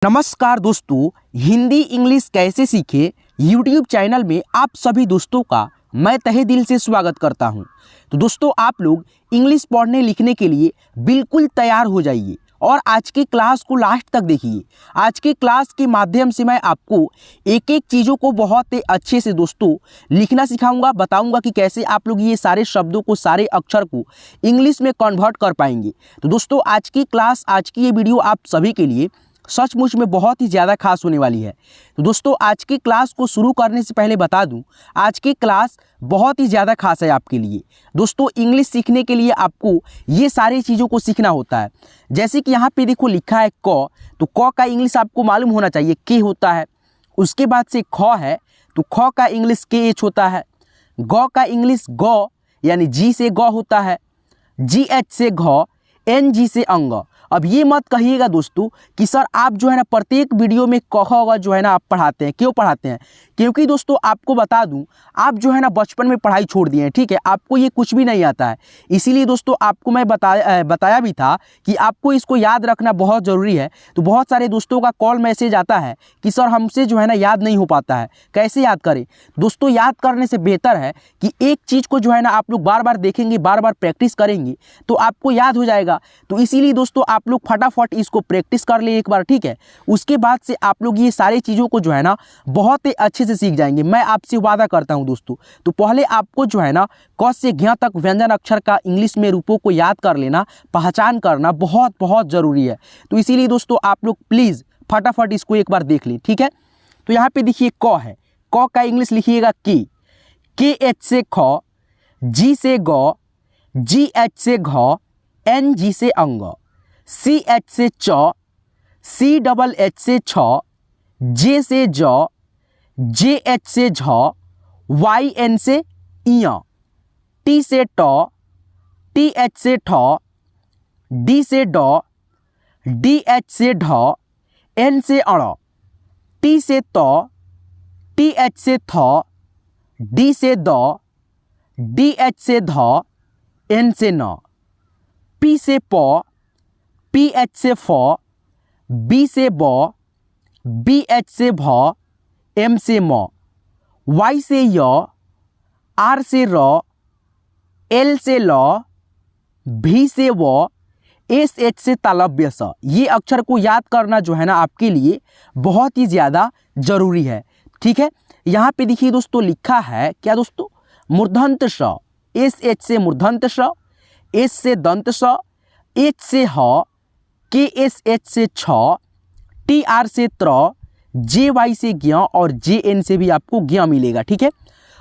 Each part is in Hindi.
नमस्कार दोस्तों, हिंदी इंग्लिश कैसे सीखे यूट्यूब चैनल में आप सभी दोस्तों का मैं तहे दिल से स्वागत करता हूं। तो दोस्तों, आप लोग इंग्लिश पढ़ने लिखने के लिए बिल्कुल तैयार हो जाइए और आज की क्लास को लास्ट तक देखिए। आज की क्लास के माध्यम से मैं आपको एक एक चीज़ों को बहुत ही अच्छे से दोस्तों लिखना सिखाऊंगा, बताऊंगा कि कैसे आप लोग ये सारे शब्दों को, सारे अक्षर को इंग्लिश में कन्वर्ट कर पाएंगे। तो दोस्तों, आज की क्लास, आज की ये वीडियो आप सभी के लिए सचमुच में बहुत ही ज़्यादा खास होने वाली है। तो दोस्तों, आज की क्लास को शुरू करने से पहले बता दूं, आज की क्लास बहुत ही ज़्यादा खास है आपके लिए। दोस्तों, इंग्लिश सीखने के लिए आपको ये सारी चीज़ों को सीखना होता है। जैसे कि यहाँ पे देखो लिखा है क, तो क का इंग्लिश आपको मालूम होना चाहिए के होता है। उसके बाद से ख है, तो ख का इंग्लिश के एच होता है। ग का इंग्लिश ग यानी जी से ग होता है। जी एच से घ, एन जी से अंग। अब ये मत कहिएगा दोस्तों कि सर आप जो है ना प्रत्येक वीडियो में क ख ग जो है ना आप पढ़ाते हैं। क्यों पढ़ाते हैं? क्योंकि दोस्तों आपको बता दूं, आप जो है ना बचपन में पढ़ाई छोड़ दिए हैं, ठीक है, आपको ये कुछ भी नहीं आता है। इसीलिए दोस्तों आपको मैं बताया भी था कि आपको इसको याद रखना बहुत ज़रूरी है। तो बहुत सारे दोस्तों का कॉल मैसेज आता है कि सर हमसे जो है ना याद नहीं हो पाता है, कैसे याद करें? दोस्तों, याद करने से बेहतर है कि एक चीज़ को जो है ना आप लोग बार बार देखेंगे, बार बार प्रैक्टिस करेंगे तो आपको याद हो जाएगा। तो इसीलिए दोस्तों आप लोग फटाफट इसको प्रैक्टिस कर ले एक बार, ठीक है। उसके बाद से आप लोग ये सारी चीज़ों को जो है ना बहुत ही अच्छे से सीख जाएंगे, मैं आपसे वादा करता हूं दोस्तों। तो पहले आपको जो है ना क से ज्ञ तक व्यंजन अक्षर का इंग्लिश में रूपों को याद कर लेना, पहचान करना बहुत बहुत ज़रूरी है। तो इसीलिए दोस्तों आप लोग प्लीज़ फटाफट इसको एक बार देख लें, ठीक है। तो यहाँ पे देखिए क है, क का इंग्लिश लिखिएगा के एच से ख, जी से ग, जी एच से घ, एन जी से अंग, सी एच से च, सी डबल एच से छ, जे से ज, जे एच से झ, वाई एन से इय, टी से ट, टी एच से ठ, डी से ड, डी एच से ढ, एन से अण, टी से त, टी एच से थ, डी से द, डी एच से ध, एन से न, पी से प, पी एच से फ, बी से ब, बी एच से भ, एम से म, वाई से य, आर से र, एल से ल, भी से व, एस एच से तालव्य स। ये अक्षर को याद करना जो है ना आपके लिए बहुत ही ज़्यादा ज़रूरी है, ठीक है। यहाँ पे देखिए दोस्तों लिखा है क्या दोस्तों, मूर्धन्त स, एस एच से मूर्धन्त स, एस से दंत स, एच से ह, के एस एच से छ, टी आर से त्र, जे वाई से ज्ञ और जे एन से भी आपको ज्ञ मिलेगा, ठीक है।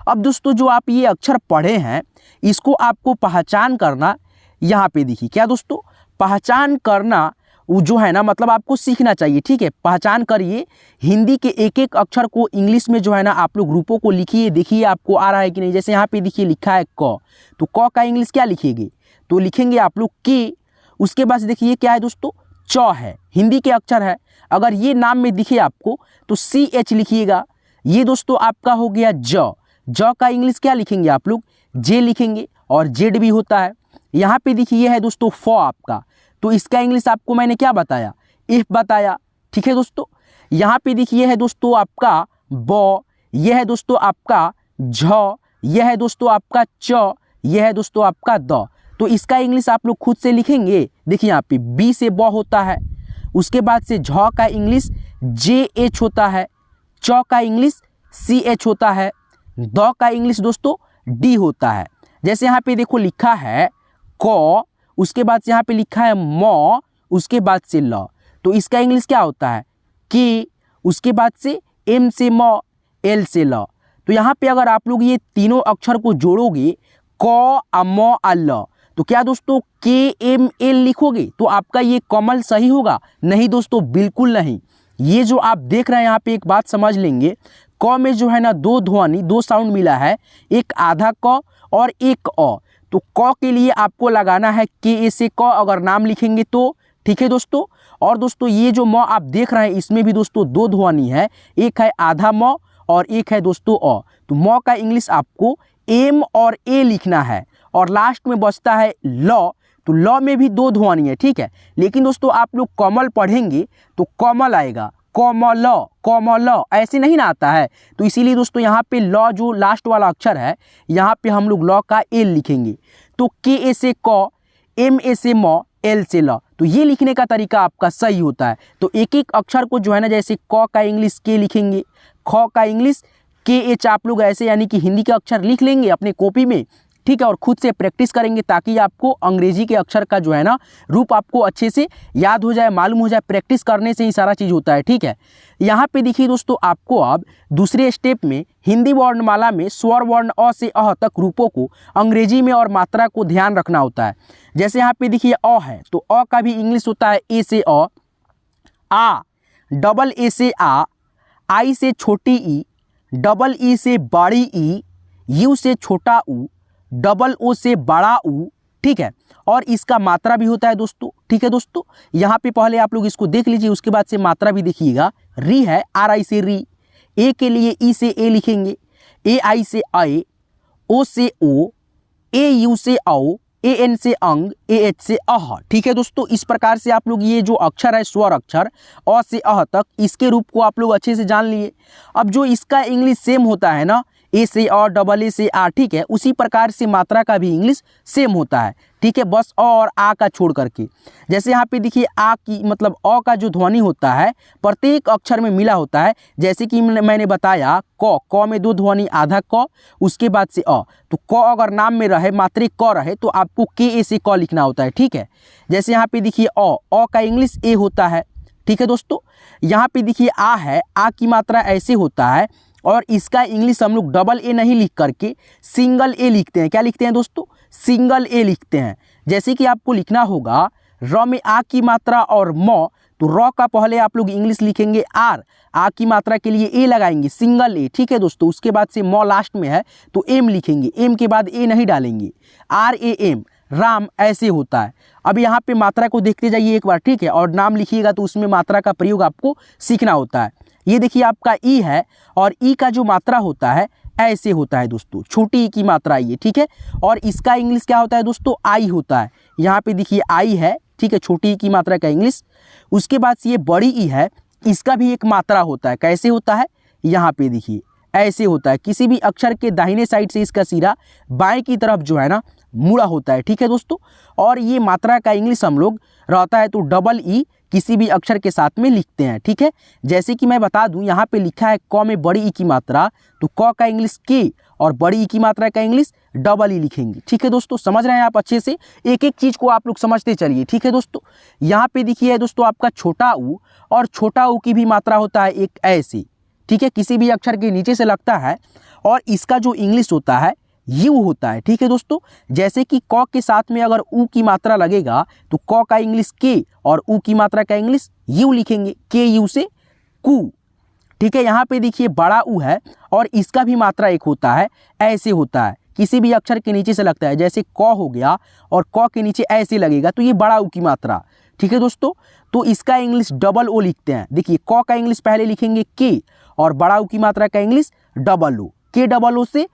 अब दोस्तों जो आप ये अक्षर पढ़े हैं इसको आपको पहचान करना, यहाँ पे देखिए क्या दोस्तों, पहचान करना वो जो है ना मतलब आपको सीखना चाहिए, ठीक है। पहचान करिए हिंदी के एक एक अक्षर को इंग्लिश में जो है ना आप लोग रूपों को लिखिए, देखिए आपको आ रहा है कि नहीं। जैसे यहाँ पे देखिए लिखा है क, तो क का इंग्लिश क्या लिखेंगे? तो लिखेंगे आप लोग के। उसके बाद देखिए क्या है दोस्तों, च है, हिंदी के अक्षर है। अगर ये नाम में दिखे आपको तो सी एच लिखिएगा। ये दोस्तों आपका हो गया ज। ज का इंग्लिश क्या लिखेंगे आप लोग? जे लिखेंगे और जेड भी होता है। यहाँ पे देखिए ये है दोस्तों फ आपका, तो इसका इंग्लिश आपको मैंने क्या बताया? इफ बताया, ठीक है दोस्तों। यहाँ पे देखिए है दोस्तों आपका ब, यह है दोस्तों आपका झ, यह है दोस्तों आपका च, यह है दोस्तों आपका द। तो इसका इंग्लिश आप लोग खुद से लिखेंगे। देखिए यहाँ पे बी से ब होता है। उसके बाद से झ का इंग्लिश जे एच होता है, च का इंग्लिश सी एच होता है, द का इंग्लिश दोस्तों डी होता है। जैसे यहाँ पे देखो लिखा है क, उसके बाद से यहाँ पे लिखा है म, उसके बाद से ल, तो इसका इंग्लिश क्या होता है? के, उसके बाद से एम से म, एल से ल। तो यहाँ पे अगर आप लोग ये तीनों अक्षर को जोड़ोगे क, म, ल, तो क्या दोस्तों के एम एल लिखोगे तो आपका ये कमल सही होगा? नहीं दोस्तों, बिल्कुल नहीं। ये जो आप देख रहे हैं यहाँ पे एक बात समझ लेंगे, क में जो है ना दो ध्वनि, दो साउंड मिला है, एक आधा क और एक अ। तो क के लिए आपको लगाना है के ए से क अगर नाम लिखेंगे तो, ठीक है दोस्तों। और दोस्तों ये जो म आप देख रहे हैं इसमें भी दोस्तों दो ध्वनि है, एक है आधा म और एक है दोस्तों अ। तो म का इंग्लिश आपको एम और ए लिखना है और लास्ट में बचता है ल। तो ल में भी दो ध्वनि है, ठीक है। लेकिन दोस्तों आप लोग कमल पढ़ेंगे तो कमल आएगा, कमल कमल ऐसे नहीं ना आता है। तो इसीलिए दोस्तों यहाँ पे ल जो लास्ट वाला अक्षर है यहाँ पे हम लोग ल का एल लिखेंगे। तो के ए से क, एम ए से म, एल से ल, तो ये लिखने का तरीका आपका सही होता है। तो एक एक अक्षर को जो है ना, जैसे क का इंग्लिश के लिखेंगे, ख का इंग्लिश के एच आप लोग ऐसे यानी कि हिंदी का अक्षर लिख लेंगे अपने कॉपी में, ठीक है। और खुद से प्रैक्टिस करेंगे ताकि आपको अंग्रेजी के अक्षर का जो है ना रूप आपको अच्छे से याद हो जाए, मालूम हो जाए। प्रैक्टिस करने से ही सारा चीज़ होता है, ठीक है। यहाँ पे देखिए दोस्तों, आपको अब दूसरे स्टेप में हिंदी वर्णमाला में स्वर वर्ण अ से अह तक रूपों को अंग्रेजी में और मात्रा को ध्यान रखना होता है। जैसे यहाँ पे देखिए अ है, तो अ का भी इंग्लिश होता है ए से अ, आ डबल ए से आ, आई से छोटी ई, डबल ई से बड़ी ई, यू से छोटा ऊ, डबल ओ से बड़ा ऊ, ठीक है। और इसका मात्रा भी होता है दोस्तों, ठीक है दोस्तों। यहाँ पे पहले आप लोग इसको देख लीजिए, उसके बाद से मात्रा भी देखिएगा। री है, आर आई से री, ए के लिए ई से ए लिखेंगे, ए आई से आए, ओ से ओ, ए यू से आओ, ए एन से अंग, ए एच से अह, ठीक है दोस्तों। इस प्रकार से आप लोग ये जो अक्षर है स्वर अक्षर अ से अह तक, इसके रूप को आप लोग अच्छे से जान लिए। अब जो इसका इंग्लिश सेम होता है ना, ए से अ, डबल ए से आ, ठीक है, उसी प्रकार से मात्रा का भी इंग्लिश सेम होता है, ठीक है। बस अ और आ का छोड़ करके, जैसे यहाँ पे देखिए आ की मतलब अ का जो ध्वनि होता है प्रत्येक अक्षर में मिला होता है। जैसे कि मैंने बताया क में दो ध्वनि, आधा क उसके बाद से अ, तो क अगर नाम में रहे, मात्रिक क रहे, तो आपको के ए से क लिखना होता है, ठीक है। जैसे यहाँ पे देखिए अ का इंग्लिश ए होता है, ठीक है दोस्तों। यहाँ पे देखिए आ है, आ की मात्रा ऐसे होता है और इसका इंग्लिश हम लोग डबल ए नहीं लिख करके सिंगल ए लिखते हैं। क्या लिखते हैं दोस्तों? सिंगल ए लिखते हैं। जैसे कि आपको लिखना होगा र में आ की मात्रा और म, तो र का पहले आप लोग इंग्लिश लिखेंगे आर, आ की मात्रा के लिए ए लगाएंगे सिंगल ए, ठीक है दोस्तों। उसके बाद से म लास्ट में है तो एम लिखेंगे, एम के बाद ए नहीं डालेंगे, आर ए एम, राम ऐसे होता है। अब यहाँ पे मात्रा को देखते जाइए एक बार, ठीक है, और नाम लिखिएगा तो उसमें मात्रा का प्रयोग आपको सीखना होता है। ये देखिए आपका ई है और ई का जो मात्रा होता है ऐसे होता है दोस्तों, छोटी ई की मात्रा ये, ठीक है। और इसका इंग्लिश क्या होता है दोस्तों? आई होता है। यहाँ पे देखिए आई है, ठीक है, छोटी ई की मात्रा का इंग्लिश। उसके बाद से ये बड़ी ई है, इसका भी एक मात्रा होता है। कैसे होता है? यहाँ पे देखिए ऐसे होता है। किसी भी अक्षर के दाहिने साइड से इसका सिरा बाएं की तरफ जो है ना मुड़ा होता है, ठीक है दोस्तों। और ये मात्रा का इंग्लिश हम लोग रहता है तो डबल ई किसी भी अक्षर के साथ में लिखते हैं, ठीक है। जैसे कि मैं बता दूं, यहाँ पे लिखा है क में बड़ी ई की मात्रा, तो क का इंग्लिश के और बड़ी ई की मात्रा का इंग्लिश डबल ई लिखेंगे, ठीक है दोस्तों। समझ रहे हैं आप अच्छे से? एक एक चीज़ को आप लोग समझते चलिए, ठीक है दोस्तों। यहाँ पे देखिए दोस्तों आपका छोटा ऊ, और छोटा ऊ की भी मात्रा होता है एक ऐसी, ठीक है, किसी भी अक्षर के नीचे से लगता है और इसका जो इंग्लिश होता है यू होता है, ठीक है दोस्तों। जैसे कि क के साथ में अगर ऊ की मात्रा लगेगा तो क का इंग्लिश के और ऊ की मात्रा का इंग्लिश यू लिखेंगे, के यू से कू, ठीक है। यहाँ पे देखिए बड़ा ऊ है और इसका भी मात्रा एक होता है, ऐसे होता है, किसी भी अक्षर के नीचे से लगता है। जैसे क हो गया और क के नीचे ऐसे लगेगा तो ये बड़ा ऊ की मात्रा, ठीक है दोस्तों। तो इसका इंग्लिश डबल ओ लिखते हैं। देखिए क का इंग्लिश पहले लिखेंगे के और बड़ा ऊ की मात्रा का इंग्लिश डबल ओ, के डबल ओ से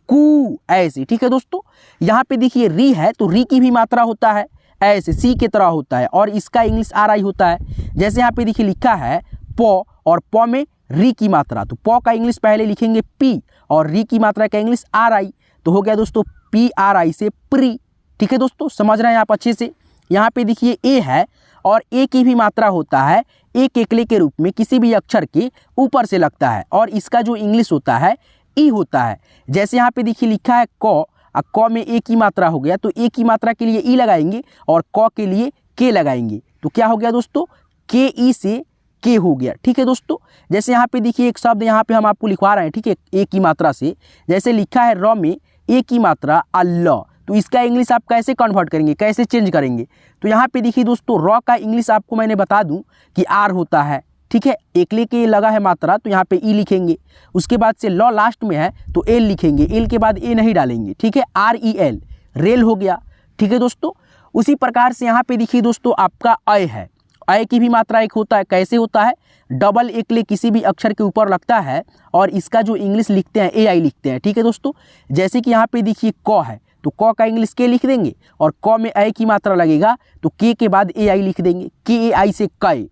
कू ऐसे, ठीक है दोस्तों। यहाँ पे देखिए री है तो री की भी मात्रा होता है ऐसे, सी की तरह होता है और इसका इंग्लिश आर आई होता है। जैसे यहाँ पे देखिए लिखा है प और प में री की मात्रा, तो प का इंग्लिश पहले लिखेंगे पी और री की मात्रा का इंग्लिश आर आई, तो हो गया दोस्तों पी आर आई से प्री, ठीक है दोस्तों। समझ रहे हैं आप अच्छे से? यहाँ पे देखिए ए है और ए की भी मात्रा होता है एक एकले के रूप में, किसी भी अक्षर के ऊपर से लगता है और इसका जो इंग्लिश होता है ई होता है। जैसे यहाँ पे देखिए लिखा है क, क में ए की मात्रा हो गया तो ए की मात्रा के लिए ई लगाएंगे और क के लिए के लगाएंगे, तो क्या हो गया दोस्तों? के ई से के हो गया, ठीक है दोस्तों। जैसे यहाँ पे देखिए एक शब्द यहाँ पे हम आपको लिखवा रहे हैं, ठीक है, ए की मात्रा से। जैसे लिखा है र में ए की मात्रा अल्लाह, तो इसका इंग्लिश आप कैसे कन्वर्ट करेंगे, कैसे चेंज करेंगे? तो यहाँ पे देखिए दोस्तों र का इंग्लिश आपको मैंने बता दूं कि आर होता है, ठीक है, एकले के लगा है मात्रा तो यहाँ पे ई लिखेंगे। उसके बाद से ल लास्ट में है तो एल लिखेंगे, एल के बाद ए नहीं डालेंगे, ठीक है, आर ई एल, रेल हो गया, ठीक है दोस्तों। उसी प्रकार से यहाँ पे देखिए दोस्तों आपका अय है, अय की भी मात्रा एक होता है। कैसे होता है? डबल एकले किसी भी अक्षर के ऊपर लगता है और इसका जो इंग्लिश लिखते हैं ए आई लिखते हैं, ठीक है दोस्तों। जैसे कि यहाँ पे देखिए क है तो क का इंग्लिश के लिख देंगे, और क में ए की मात्रा लगेगा तो के के बाद ए आई लिख देंगे, के ए आई से कय,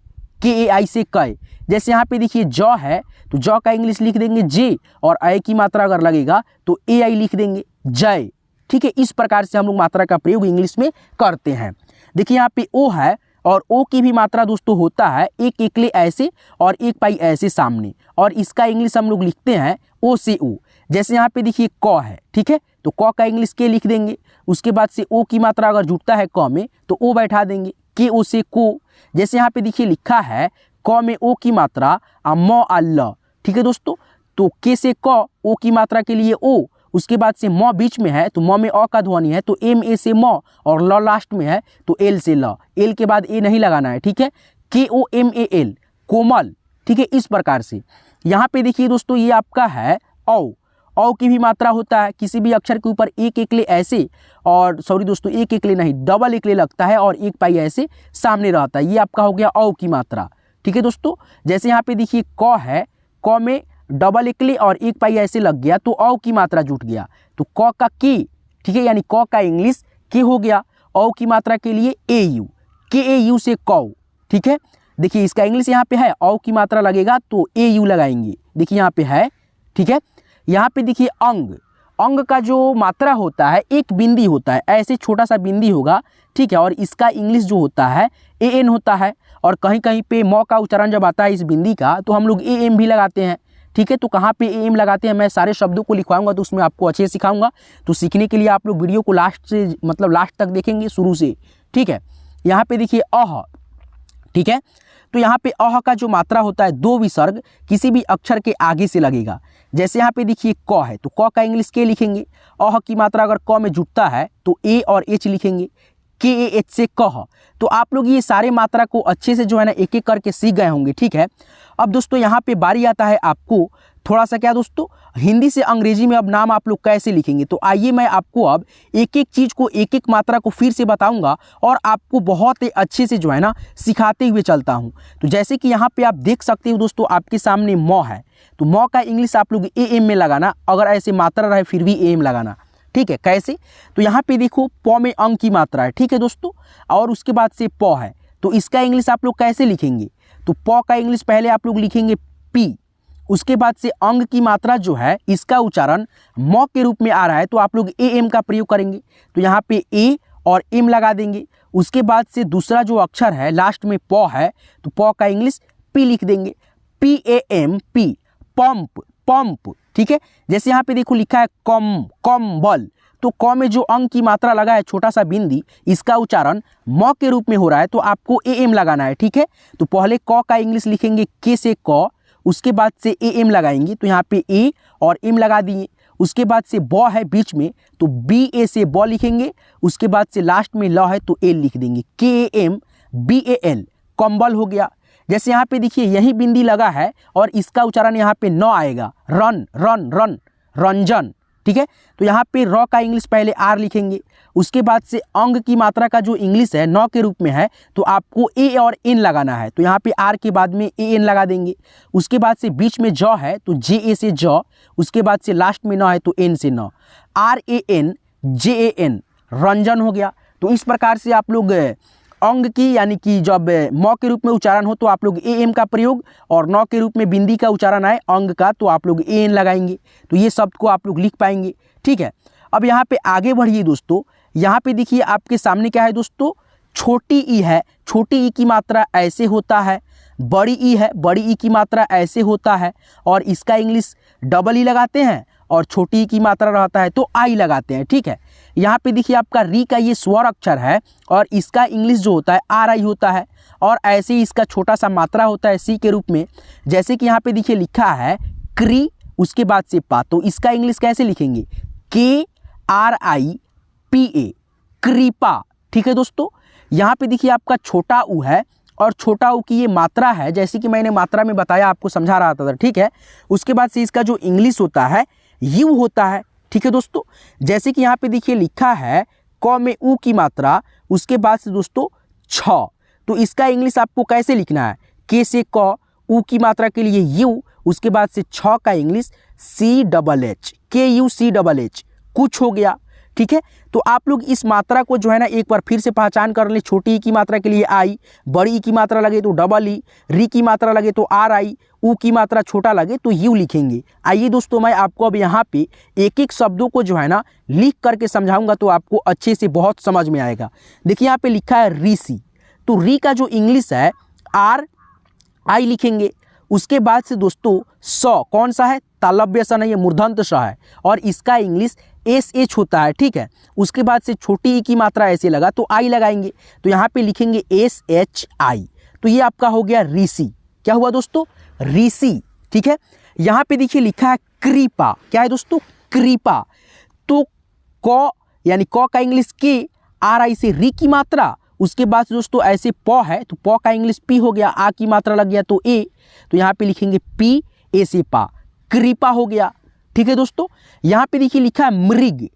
के ए आई से कय। जैसे यहाँ पे देखिए जौ है तो जौ का इंग्लिश लिख देंगे जे, और ए की मात्रा अगर लगेगा तो ए आई लिख देंगे जय। ठीक है, इस प्रकार से हम लोग मात्रा का प्रयोग इंग्लिश में करते हैं। देखिए यहाँ पे ओ है, और ओ की भी मात्रा दोस्तों होता है एक एकले ऐसे और एक पाई ऐसे सामने, और इसका इंग्लिश हम लोग लिखते हैं ओ से ओ। जैसे यहाँ पे देखिए क है, ठीक है, तो क का इंग्लिश के लिख देंगे, उसके बाद से ओ की मात्रा अगर जुटता है क में तो ओ बैठा देंगे, के ओ से को। जैसे यहाँ पे देखिए लिखा है क में ओ की मात्रा म अल्लाह, ठीक है दोस्तों, तो के से क, ओ की मात्रा के लिए ओ, उसके बाद से म बीच में है तो म में अ का ध्वनि है तो एम ए से म, और ल लास्ट में है तो एल से ल, एल के बाद ए नहीं लगाना है, ठीक है, के ओ एम ए एल, कोमल। ठीक है, इस प्रकार से यहाँ पे देखिए दोस्तों ये आपका है औ। औ की भी मात्रा होता है, किसी भी अक्षर के ऊपर एक एकले ऐसे, और सॉरी दोस्तों एक एकले नहीं डबल एकले लगता है और एक पाई ऐसे सामने रहता है, ये आपका हो गया औ की मात्रा। ठीक है दोस्तों, जैसे यहाँ पे देखिए क है, क में डबल एकले और एक पाई ऐसे लग गया तो औ की मात्रा जुट गया, तो क का के, ठीक है, यानी क का इंग्लिश के हो गया। औ की मात्रा के लिए ए यू, के ए यू से कौ। ठीक है, देखिए इसका इंग्लिश यहाँ पे है, औ की मात्रा लगेगा तो ए यू लगाएंगे, देखिए यहाँ पे है। ठीक है, यहाँ पे देखिए अंग, अंग का जो मात्रा होता है एक बिंदी होता है, ऐसे छोटा सा बिंदी होगा, ठीक है, और इसका इंग्लिश जो होता है ए एन होता है, और कहीं कहीं पे म का उच्चारण जब आता है इस बिंदी का तो हम लोग ए एम भी लगाते हैं। ठीक है, तो कहाँ पे ए एम लगाते हैं मैं सारे शब्दों को लिखवाऊंगा तो उसमें आपको अच्छे से सिखाऊंगा, तो सीखने के लिए आप लोग वीडियो को लास्ट से मतलब लास्ट तक देखेंगे शुरू से। ठीक है, यहाँ पे देखिए अह, ठीक है, तो यहाँ पे अह का जो मात्रा होता है दो विसर्ग किसी भी अक्षर के आगे से लगेगा। जैसे यहाँ पे देखिए क है तो क का इंग्लिश के लिखेंगे, अह की मात्रा अगर क में जुटता है तो ए और एच लिखेंगे, के ए एच से कह। तो आप लोग ये सारे मात्रा को अच्छे से जो है ना एक एक करके सीख गए होंगे। ठीक है, अब दोस्तों यहाँ पे बारी आता है आपको थोड़ा सा क्या दोस्तों हिंदी से अंग्रेजी में अब नाम आप लोग कैसे लिखेंगे। तो आइए मैं आपको अब एक एक चीज़ को एक एक मात्रा को फिर से बताऊंगा और आपको बहुत ही अच्छे से जो है ना सिखाते हुए चलता हूं। तो जैसे कि यहाँ पे आप देख सकते हो दोस्तों आपके सामने म है, तो म का इंग्लिश आप लोग ए एम में लगाना, अगर ऐसे मात्रा रहे फिर भी ए एम लगाना। ठीक है, कैसे, तो यहाँ पे देखो प में अंग की मात्रा है, ठीक है दोस्तों, और उसके बाद से प है, तो इसका इंग्लिश आप लोग कैसे लिखेंगे। तो प का इंग्लिश पहले आप लोग लिखेंगे पी, उसके बाद से अंग की मात्रा जो है इसका उच्चारण म के रूप में आ रहा है तो आप लोग ए एम का प्रयोग करेंगे, तो यहाँ पे ए और एम लगा देंगे। उसके बाद से दूसरा जो अक्षर है लास्ट में प है तो प का इंग्लिश पी लिख देंगे, P A M P, pump, pump. ठीक है, जैसे यहाँ पे देखो लिखा है कम, कम्बल, तो क में जो अंग की मात्रा लगा है छोटा सा बिंदी, इसका उच्चारण म के रूप में हो रहा है तो आपको ए एम लगाना है। ठीक है, तो पहले क का इंग्लिश लिखेंगे के से क, उसके बाद से ए एम लगाएंगे, तो यहाँ पे ए और एम लगा दिए। उसके बाद से ब है बीच में तो बी ए से ब लिखेंगे, उसके बाद से लास्ट में ल है तो एल लिख देंगे, K A M B A L, कम्बल हो गया। जैसे यहाँ पे देखिए यही बिंदी लगा है और इसका उच्चारण यहाँ पे न आएगा, रन रन रन, रंजन। ठीक है, तो यहाँ पे र का इंग्लिश पहले आर लिखेंगे, उसके बाद से अंग की मात्रा का जो इंग्लिश है न के रूप में है तो आपको ए और एन लगाना है, तो यहाँ पे आर के बाद में ए एन लगा देंगे। उसके बाद से बीच में ज है तो जे ए से ज, उसके बाद से लास्ट में न है तो एन से न, R A N J A N, Ranjan हो गया। तो इस प्रकार से आप लोग अंग की यानी कि जब म के रूप में उच्चारण हो तो आप लोग ए एम का प्रयोग, और न के रूप में बिंदी का उच्चारण आए अंग का तो आप लोग ए एन लगाएंगे, तो ये शब्द को आप लोग लिख पाएंगे। ठीक है, अब यहाँ पे आगे बढ़िए दोस्तों, यहाँ पे देखिए आपके सामने क्या है दोस्तों, छोटी ई है, छोटी ई की मात्रा ऐसे होता है, बड़ी ई है, बड़ी ई की मात्रा ऐसे होता है, और इसका इंग्लिश डबल ई लगाते हैं, और छोटी ई की मात्रा रहता है तो आई लगाते हैं। ठीक है, यहाँ पे देखिए आपका री का ये स्वर अक्षर है और इसका इंग्लिश जो होता है आर आई होता है, और ऐसे ही इसका छोटा सा मात्रा होता है सी के रूप में। जैसे कि यहाँ पे देखिए लिखा है क्री, उसके बाद से पा, तो इसका इंग्लिश कैसे लिखेंगे, के आर आई पी ए, कृपा। ठीक है दोस्तों, यहाँ पे देखिए आपका छोटा ऊ है और छोटा ऊ की ये मात्रा है, जैसे कि मैंने मात्रा में बताया आपको समझा रहा था। ठीक है, उसके बाद से इसका जो इंग्लिश होता है यू होता है। ठीक है दोस्तों, जैसे कि यहाँ पे देखिए लिखा है क में ऊ की मात्रा, उसके बाद से दोस्तों छ, तो इसका इंग्लिश आपको कैसे लिखना है, के से क, ऊ की मात्रा के लिए यू, उसके बाद से छ का इंग्लिश सी डबल एच, के यू सी डबल एच, कुछ हो गया। ठीक है। तो आप लोग इस मात्रा को जो है ना एक बार फिर से पहचान कर ले। छोटी ई की मात्रा के लिए आई, बड़ी ई की मात्रा लगे तो डबल ई, री की मात्रा लगे तो आर आई, ऊ की मात्रा छोटा लगे तो यू लिखेंगे। आइए दोस्तों, मैं आपको अब यहाँ पे एक एक शब्दों को जो है ना लिख करके समझाऊंगा तो आपको अच्छे से बहुत समझ में आएगा। देखिए यहाँ पे लिखा है ऋषि, तो री का जो इंग्लिश है आर आई लिखेंगे। उसके बाद से दोस्तों स कौन सा है, तालव्य स नहीं है, मूर्धन्त स है और इसका इंग्लिश एस एच होता है, ठीक है। उसके बाद से छोटी ई की मात्रा ऐसे लगा तो आई लगाएंगे, तो यहाँ पे लिखेंगे एस एच आई। तो ये आपका हो गया ऋषि। क्या हुआ दोस्तों, ऋषि, ठीक है। यहाँ पे देखिए लिखा है कृपा, क्या है दोस्तों, कृपा। तो क यानी क का इंग्लिश के, आर आई से री की मात्रा, उसके बाद दोस्तों ऐसे प है तो प का इंग्लिश पी हो गया, आ की मात्रा लग गया तो ए, तो यहाँ पे लिखेंगे पी, ए से पा, कृपा हो गया, ठीक है दोस्तों। यहाँ पे देखिए लिखा है मृग,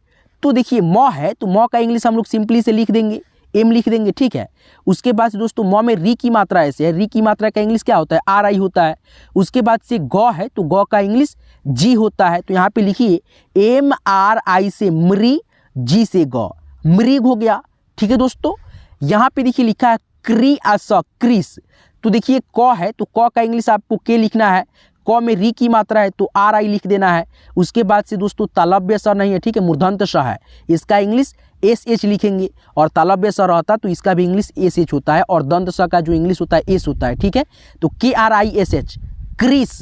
तो देखिए म है तो म का इंग्लिश हम लोग सिंपली से लिख देंगे, एम लिख देंगे, ठीक है। उसके बाद दोस्तों म में री की मात्रा ऐसे है, री की मात्रा का इंग्लिश क्या होता है, आर आई होता है। उसके बाद से ग है तो ग का इंग्लिश जी होता है, तो यहाँ पे लिखिए एम आर आई से मृ, जी से ग, मृग हो गया, ठीक है दोस्तों। यहाँ पे देखिए लिखा है क्री अस, क्रिस, तो देखिए क है तो क का इंग्लिश आपको के लिखना है, क में री की मात्रा है तो आर आई लिख देना है। उसके बाद से दोस्तों तालव्य स नहीं है, ठीक है, मूर्धन्त स है, इसका इंग्लिश एस एच लिखेंगे और तालव्य स रहता तो इसका भी इंग्लिश एस एच होता है और दंत स का जो इंग्लिश होता है एस होता है, ठीक है। तो K R I S H, Kris,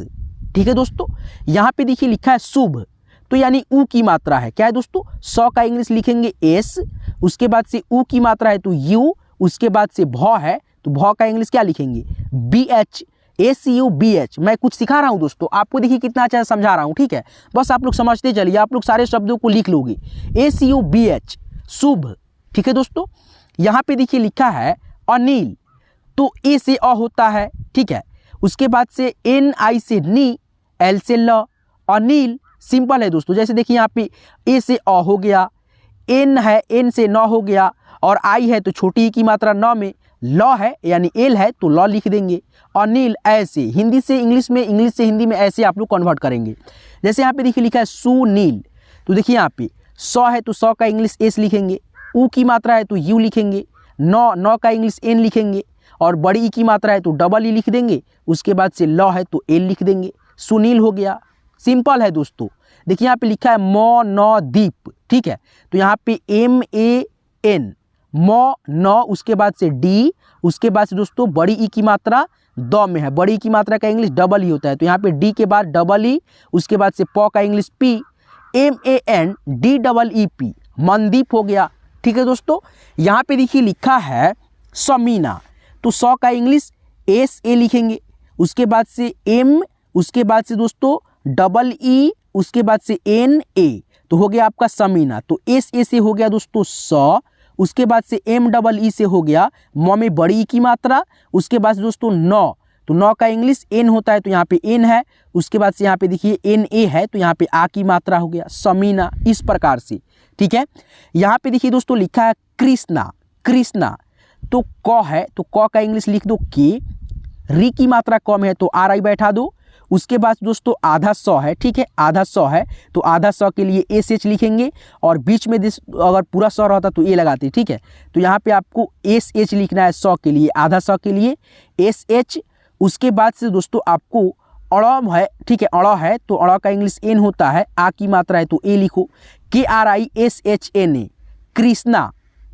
ठीक है दोस्तों। यहाँ पे देखिए लिखा है शुभ, तो यानी ऊ की मात्रा है, क्या है दोस्तों, स का इंग्लिश लिखेंगे एस, उसके बाद से ऊ की मात्रा है तो यू, उसके बाद से भ है तो भ का इंग्लिश क्या लिखेंगे, B H, S U B H. मैं कुछ सिखा रहा हूँ दोस्तों, आपको देखिए कितना अच्छा समझा रहा हूँ, ठीक है। बस आप लोग समझते चलिए, आप लोग सारे शब्दों को लिख लोगे, एस यू बी एच, शुभ, ठीक है दोस्तों। यहाँ पे देखिए लिखा है अनिल, तो ए से अ होता है, ठीक है। उसके बाद से एन आई से नी, एल से ल, अनिल, सिंपल है दोस्तों। जैसे देखिए यहाँ पे ए से अ हो गया, एन है एन से न हो गया और आई है तो छोटी ई की मात्रा न में, ल है यानी एल है तो ल लिख देंगे। अनिल, ऐसे हिंदी से इंग्लिश में, इंग्लिश से हिंदी में ऐसे आप लोग कन्वर्ट करेंगे। जैसे यहाँ पे देखिए लिखा है सुनील, तो देखिए यहाँ पे स है तो स का इंग्लिश एस लिखेंगे, ऊ की मात्रा है तो यू लिखेंगे, न का इंग्लिश एन लिखेंगे और बड़ी ई की मात्रा है तो डबल ई लिख देंगे। उसके बाद से ल है तो एल लिख देंगे, सुनील हो गया, सिंपल है दोस्तों। देखिए यहाँ पे लिखा है म न दीप, ठीक है, तो यहाँ पे एम ए एन, म न, उसके बाद से डी, उसके बाद से दोस्तों बड़ी ई की मात्रा द में है, बड़ी ई की मात्रा का इंग्लिश डबल ई होता है, तो यहाँ पे डी के बाद डबल ई, उसके बाद से प का English P, M A N D double E P, Mandeep हो गया, ठीक है दोस्तों। यहाँ पे देखिए लिखा है समीना, तो स का इंग्लिश एस ए लिखेंगे, उसके बाद से एम, उसके बाद से दोस्तों डबल ई, उसके बाद से एन ए, तो हो गया आपका समीना। तो एस ए से हो गया दोस्तों स, उसके बाद से एम डबल ई से हो गया म में बड़ी ई की मात्रा, उसके बाद से दोस्तों न, तो न का इंग्लिश एन होता है तो यहाँ पे एन है, उसके बाद से यहाँ पे देखिए एन ए है तो यहाँ पे आ की मात्रा हो गया समीना, इस प्रकार से, ठीक है। यहाँ पे देखिए दोस्तों लिखा है कृष्णा, कृष्णा, तो क है तो क का इंग्लिश लिख दो के, री की मात्रा कम है तो आर आई बैठा दो। उसके बाद दोस्तों आधा स है, ठीक है, आधा स है तो आधा स के लिए एस एच लिखेंगे और बीच में अगर पूरा स रहता तो ए लगाते, ठीक है। तो यहाँ पे आपको एस एच लिखना है स के लिए, आधा स के लिए एस एच। उसके बाद से दोस्तों आपको अड़ है, ठीक है, अड़ है तो अड़ का इंग्लिश एन होता है, आ की मात्रा है तो ए लिखो, K R I S H N A, Krishna,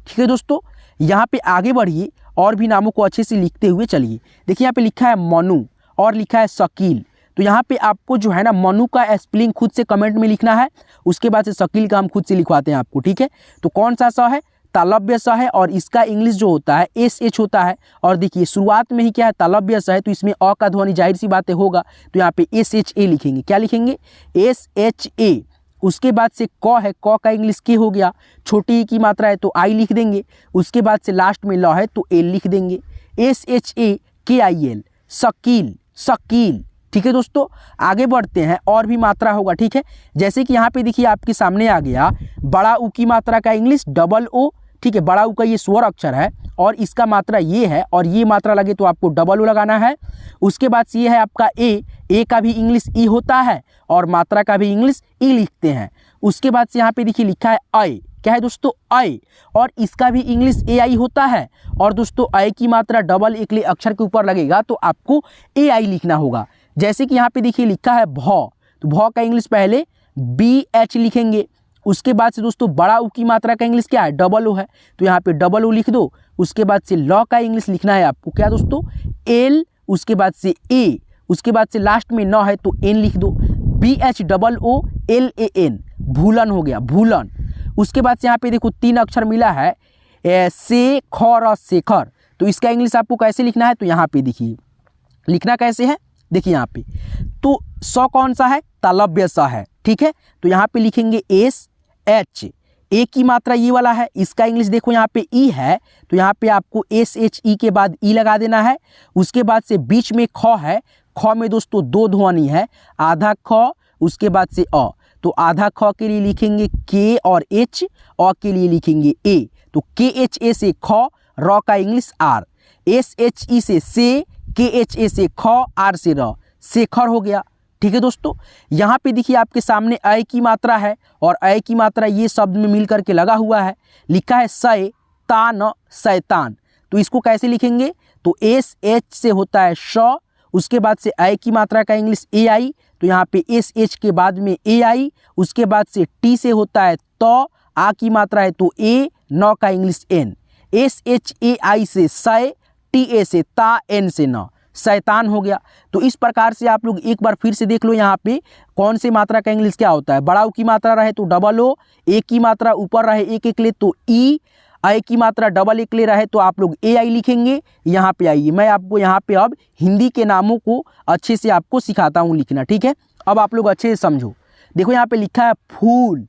ठीक है दोस्तों। यहाँ पे आगे बढ़िए और भी नामों को अच्छे से लिखते हुए चलिए। देखिए यहाँ पे लिखा है मनु और लिखा है शकील, तो यहाँ पे आपको जो है ना मनु का स्पेलिंग खुद से कमेंट में लिखना है, उसके बाद से शकील का हम खुद से लिखवाते हैं आपको, ठीक है। तो कौन सा स है, तालव्य स है और इसका इंग्लिश जो होता है एस एच होता है। और देखिए शुरुआत में ही क्या है, तालव्य स है तो इसमें अ का ध्वनि जाहिर सी बात है होगा, तो यहाँ पे एस एच ए लिखेंगे, क्या लिखेंगे, एस एच ए। उसके बाद से क है, क का इंग्लिश के हो गया, छोटी ई की मात्रा है तो आई लिख देंगे। उसके बाद से लास्ट में ल है तो एल लिख देंगे, एस एच ए के आई एल, शकील, शकील, ठीक है दोस्तों। आगे बढ़ते हैं और भी मात्रा होगा, ठीक है। जैसे कि यहाँ पे देखिए आपके सामने आ गया बड़ा ऊ की मात्रा का इंग्लिश डबल ओ, ठीक है, बड़ा ऊ का ये स्वर अक्षर है और इसका मात्रा ये है और ये मात्रा लगे तो आपको डबल ओ लगाना है। उसके बाद से ये है आपका ए का भी इंग्लिश ई होता है और मात्रा का भी इंग्लिश ई लिखते हैं। उसके बाद से यहाँ पे देखिए लिखा है अय, क्या है दोस्तों, अय, और इसका भी इंग्लिश ए आई होता है। और दोस्तों अय की मात्रा डबल एकले अक्षर के ऊपर लगेगा तो आपको ए आई लिखना होगा। जैसे कि यहाँ पे देखिए लिखा है भ, तो भ का इंग्लिश पहले बी एच लिखेंगे। उसके बाद से दोस्तों बड़ा ऊ की मात्रा का इंग्लिश क्या है, डबल ओ है, तो यहाँ पे डबल ओ लिख दो। उसके बाद से ल का इंग्लिश लिखना है आपको क्या दोस्तों, एल, उसके बाद से ए, उसके बाद से लास्ट में न है तो एन लिख दो। B H double O L A N, भूलन हो गया, भूलन। उसके बाद से यहाँ पे देखो 3 अक्षर मिला है से ख र शेखर, तो इसका इंग्लिश आपको कैसे लिखना है, तो यहाँ पे देखिए लिखना कैसे है, देखिए यहाँ पे तो स कौन सा है, तालव्य स है, ठीक है। तो यहाँ पे लिखेंगे एस एच, ए की मात्रा ये वाला है, इसका इंग्लिश देखो यहाँ पे ई है, तो यहाँ पे आपको एस एच ई के बाद ई लगा देना है। उसके बाद से बीच में ख है, ख में दोस्तों 2 ध्वनि है, आधा ख, उसके बाद से अ, तो आधा ख के लिए लिखेंगे के और एच, अ के लिए लिखेंगे ए, तो के एच ए से ख, र का English R, S H E से के एच ए से ख, आर से र, शेखर हो गया, ठीक है दोस्तों। यहाँ पे देखिए आपके सामने अय की मात्रा है और अय की मात्रा ये शब्द में मिल करके लगा हुआ है, लिखा है शैतान, शैतान, तो इसको कैसे लिखेंगे, तो एस एच से होता है श, उसके बाद से अय की मात्रा का इंग्लिश ए आई, तो यहाँ पे एस एच के बाद में ए आई, उसके बाद से टी से होता है त, आ की मात्रा है तो ए, न का English N, S H A I से सय, टी ए से ता, एन से न, शैतान हो गया। तो इस प्रकार से आप लोग एक बार फिर से देख लो यहाँ पे कौन से मात्रा का इंग्लिश क्या होता है, बड़ा ऊ की मात्रा रहे तो डबल ओ, ए की मात्रा ऊपर रहे एक एक ले तो ई, आई की मात्रा डबल एक ले रहे तो आप लोग ए आई लिखेंगे। यहाँ पे आइए मैं आपको यहाँ पे अब हिंदी के नामों को अच्छे से आपको सिखाता हूँ लिखना, ठीक है। अब आप लोग अच्छे से समझो, देखो यहाँ पे लिखा है फूल,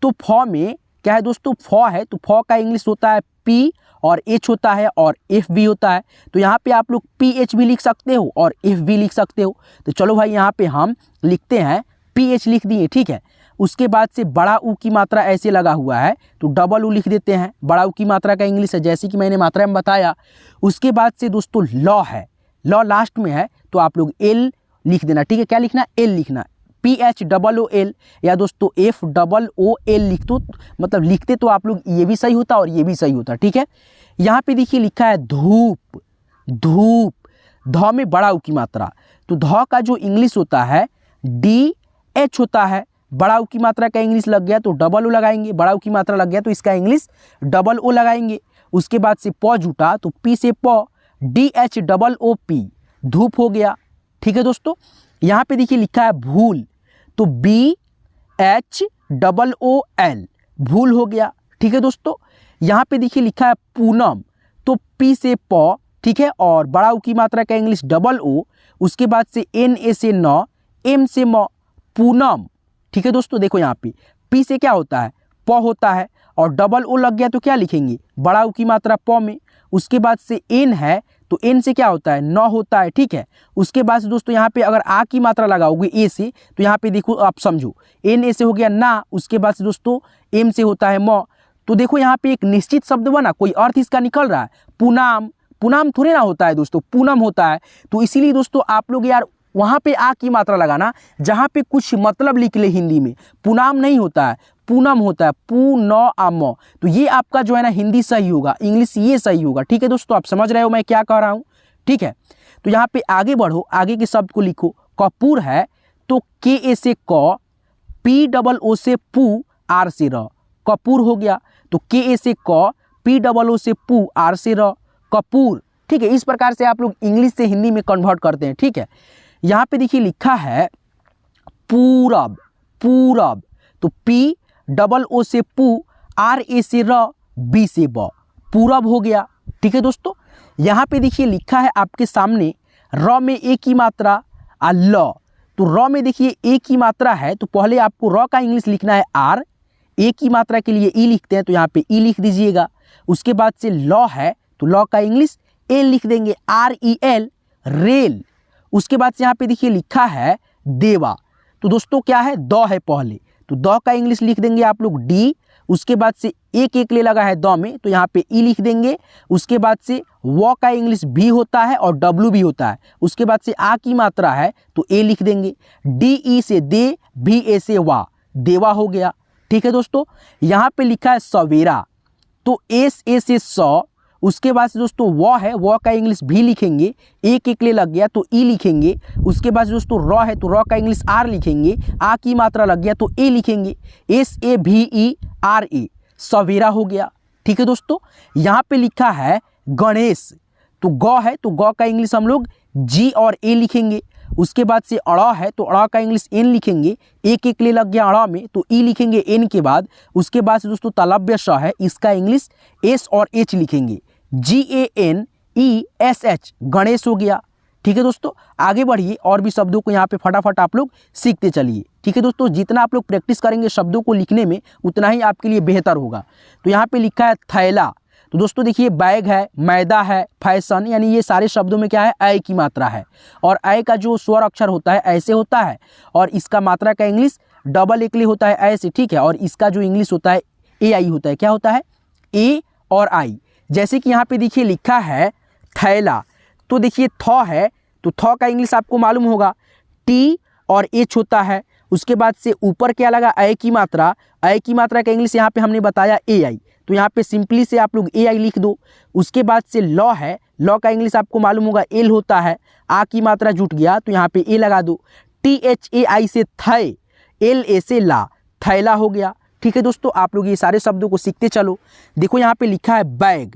तो फ में क्या है दोस्तों, फ है, तो फ का इंग्लिश होता है पी और एच होता है और एफ भी होता है, तो यहाँ पे आप लोग पी एच भी लिख सकते हो और एफ भी लिख सकते हो। तो चलो भाई यहाँ पे हम लिखते हैं पी एच लिख दिए, ठीक है। उसके बाद से बड़ा ऊ की मात्रा ऐसे लगा हुआ है तो डबल ऊ लिख देते हैं, बड़ा ऊ की मात्रा का इंग्लिश है जैसे कि मैंने मात्रा में बताया। उसके बाद से दोस्तों ल है, ल लास्ट में है तो आप लोग एल लिख देना, ठीक है। क्या लिखना, एल लिखना, P H double O L, या दोस्तों एफ डबल ओ एल लिख दो, मतलब लिखते तो आप लोग ये भी सही होता और ये भी सही होता, ठीक है। यहाँ पे देखिए लिखा है धूप, धूप, ध में बड़ा ऊ की मात्रा, तो ध का जो इंग्लिश होता है डी एच होता है, बड़ा ऊ की मात्रा का इंग्लिश लग गया तो डबल ओ लगाएंगे, बड़ा ऊ की मात्रा लग गया तो इसका इंग्लिश डबल ओ लगाएंगे। उसके बाद से प जुटा तो पी से प, D H double O P, धूप हो गया, ठीक है दोस्तों। यहाँ पे देखिए लिखा है भूल, तो B H double O L, भूल हो गया, ठीक है दोस्तों। यहाँ पे देखिए लिखा है पूनम, तो पी से प, ठीक है, और बड़ा ऊ की मात्रा का इंग्लिश डबल ओ, उसके बाद से एन ए से न, एम से म, पूनम, ठीक है दोस्तों। देखो यहाँ पे पी से क्या होता है, प होता है, और डबल ओ लग गया तो क्या लिखेंगे, बड़ा ऊ की मात्रा प में, उसके बाद से एन है तो एन से क्या होता है, न होता है, ठीक है। उसके बाद से दोस्तों यहाँ पे अगर आ की मात्रा लगाओगे ए से तो यहाँ पे देखो आप समझो, एन ए से हो गया ना, उसके बाद से दोस्तों एम से होता है म, तो देखो यहाँ पे एक निश्चित शब्द बना, कोई अर्थ इसका निकल रहा है, पुनाम, पुनाम थोड़े ना होता है दोस्तों, पूनम होता है। तो इसीलिए दोस्तों आप लोग यार वहाँ पे आ की मात्रा लगाना जहाँ पे कुछ मतलब लिख ले, हिंदी में पुनाम नहीं होता है, पूनम होता है, पू न आ म, तो ये आपका जो है ना हिंदी सही होगा, इंग्लिश ये सही होगा, ठीक है दोस्तों। आप समझ रहे हो मैं क्या कह रहा हूँ, ठीक है। तो यहाँ पे आगे बढ़ो, आगे के शब्द को लिखो, कपूर है तो के ए से क, पी डबल ओ से पू, आर से र, कपूर हो गया, तो के ए से क, पी डबल ओ से पू, आर से र, कपूर, ठीक है। इस प्रकार से आप लोग इंग्लिश से हिंदी में कन्वर्ट करते हैं, ठीक है। यहाँ पे देखिए लिखा है पूरब, पूरब, तो पी डबल ओ से पू, आर ए से र, बी से ब, पूरब हो गया, ठीक है दोस्तों। यहाँ पे देखिए लिखा है आपके सामने र में ए की मात्रा आ ल, तो र में देखिए ए की मात्रा है तो पहले आपको र का इंग्लिश लिखना है आर, ए की मात्रा के लिए ई लिखते हैं तो यहाँ पे ई लिख दीजिएगा। उसके बाद से ल है तो ल का इंग्लिश एल लिख देंगे, आर ई एल, रेल। उसके बाद से यहाँ पे देखिए लिखा है देवा, तो दोस्तों क्या है, द है पहले, तो द का इंग्लिश लिख देंगे आप लोग डी। उसके बाद से एक एक ले लगा है द में तो यहाँ पे ई लिख देंगे। उसके बाद से व का इंग्लिश भी होता है और डब्ल्यू भी होता है। उसके बाद से आ की मात्रा है तो ए लिख देंगे, डी ई से दे, भी ए से वा, देवा हो गया, ठीक है दोस्तों। यहाँ पे लिखा है सवेरा, तो एस ए से सौ, उसके बाद से दोस्तों व है, व का इंग्लिश भी लिखेंगे, एक एक ले लग गया तो ई लिखेंगे। उसके बाद दोस्तों र है, तो र का इंग्लिश आर लिखेंगे, आ की मात्रा लग गया तो ए लिखेंगे, एस ए भी ई आर ए, सवेरा हो गया। ठीक है दोस्तों। यहाँ पे लिखा है गणेश, तो ग है तो ग का इंग्लिश हम लोग जी और ए लिखेंगे। उसके बाद से अड़ा है तो अड़ा का इंग्लिश एन लिखेंगे, एक एक ले लग गया अड़ा में तो ई लिखेंगे एन के बाद। उसके बाद से दोस्तों तालव्य श है, इसका इंग्लिश एस और एच लिखेंगे, GANESH, गणेश हो गया। ठीक है दोस्तों। आगे बढ़िए और भी शब्दों को यहाँ पे फटाफट आप लोग सीखते चलिए। ठीक है दोस्तों, जितना आप लोग प्रैक्टिस करेंगे शब्दों को लिखने में उतना ही आपके लिए बेहतर होगा। तो यहाँ पे लिखा है थैला, तो दोस्तों देखिए बैग है, मैदा है, फैशन, यानी ये सारे शब्दों में क्या है, ऐ की मात्रा है। और ऐ का जो स्वर अक्षर होता है ऐसे होता है, और इसका मात्रा का इंग्लिश डबल एकले होता है ऐसे। ठीक है। और इसका जो इंग्लिश होता है AI होता है, क्या होता है, ए और आई। जैसे कि यहाँ पे देखिए लिखा है थैला, तो देखिए थ है तो थ का इंग्लिश आपको मालूम होगा, T और H होता है। उसके बाद से ऊपर क्या लगा, ऐ की मात्रा, ऐ की मात्रा का इंग्लिश यहाँ पे हमने बताया AI, तो यहाँ पे सिंपली से आप लोग AI लिख दो। उसके बाद से लॉ है, लॉ का इंग्लिश आपको मालूम होगा L होता है, आ की मात्रा जुट गया तो यहाँ पे ए लगा दो। THAI से थे, LA से ला, थैला हो गया। ठीक है दोस्तों, आप लोग ये सारे शब्दों को सीखते चलो। देखो यहाँ पे लिखा है बैग,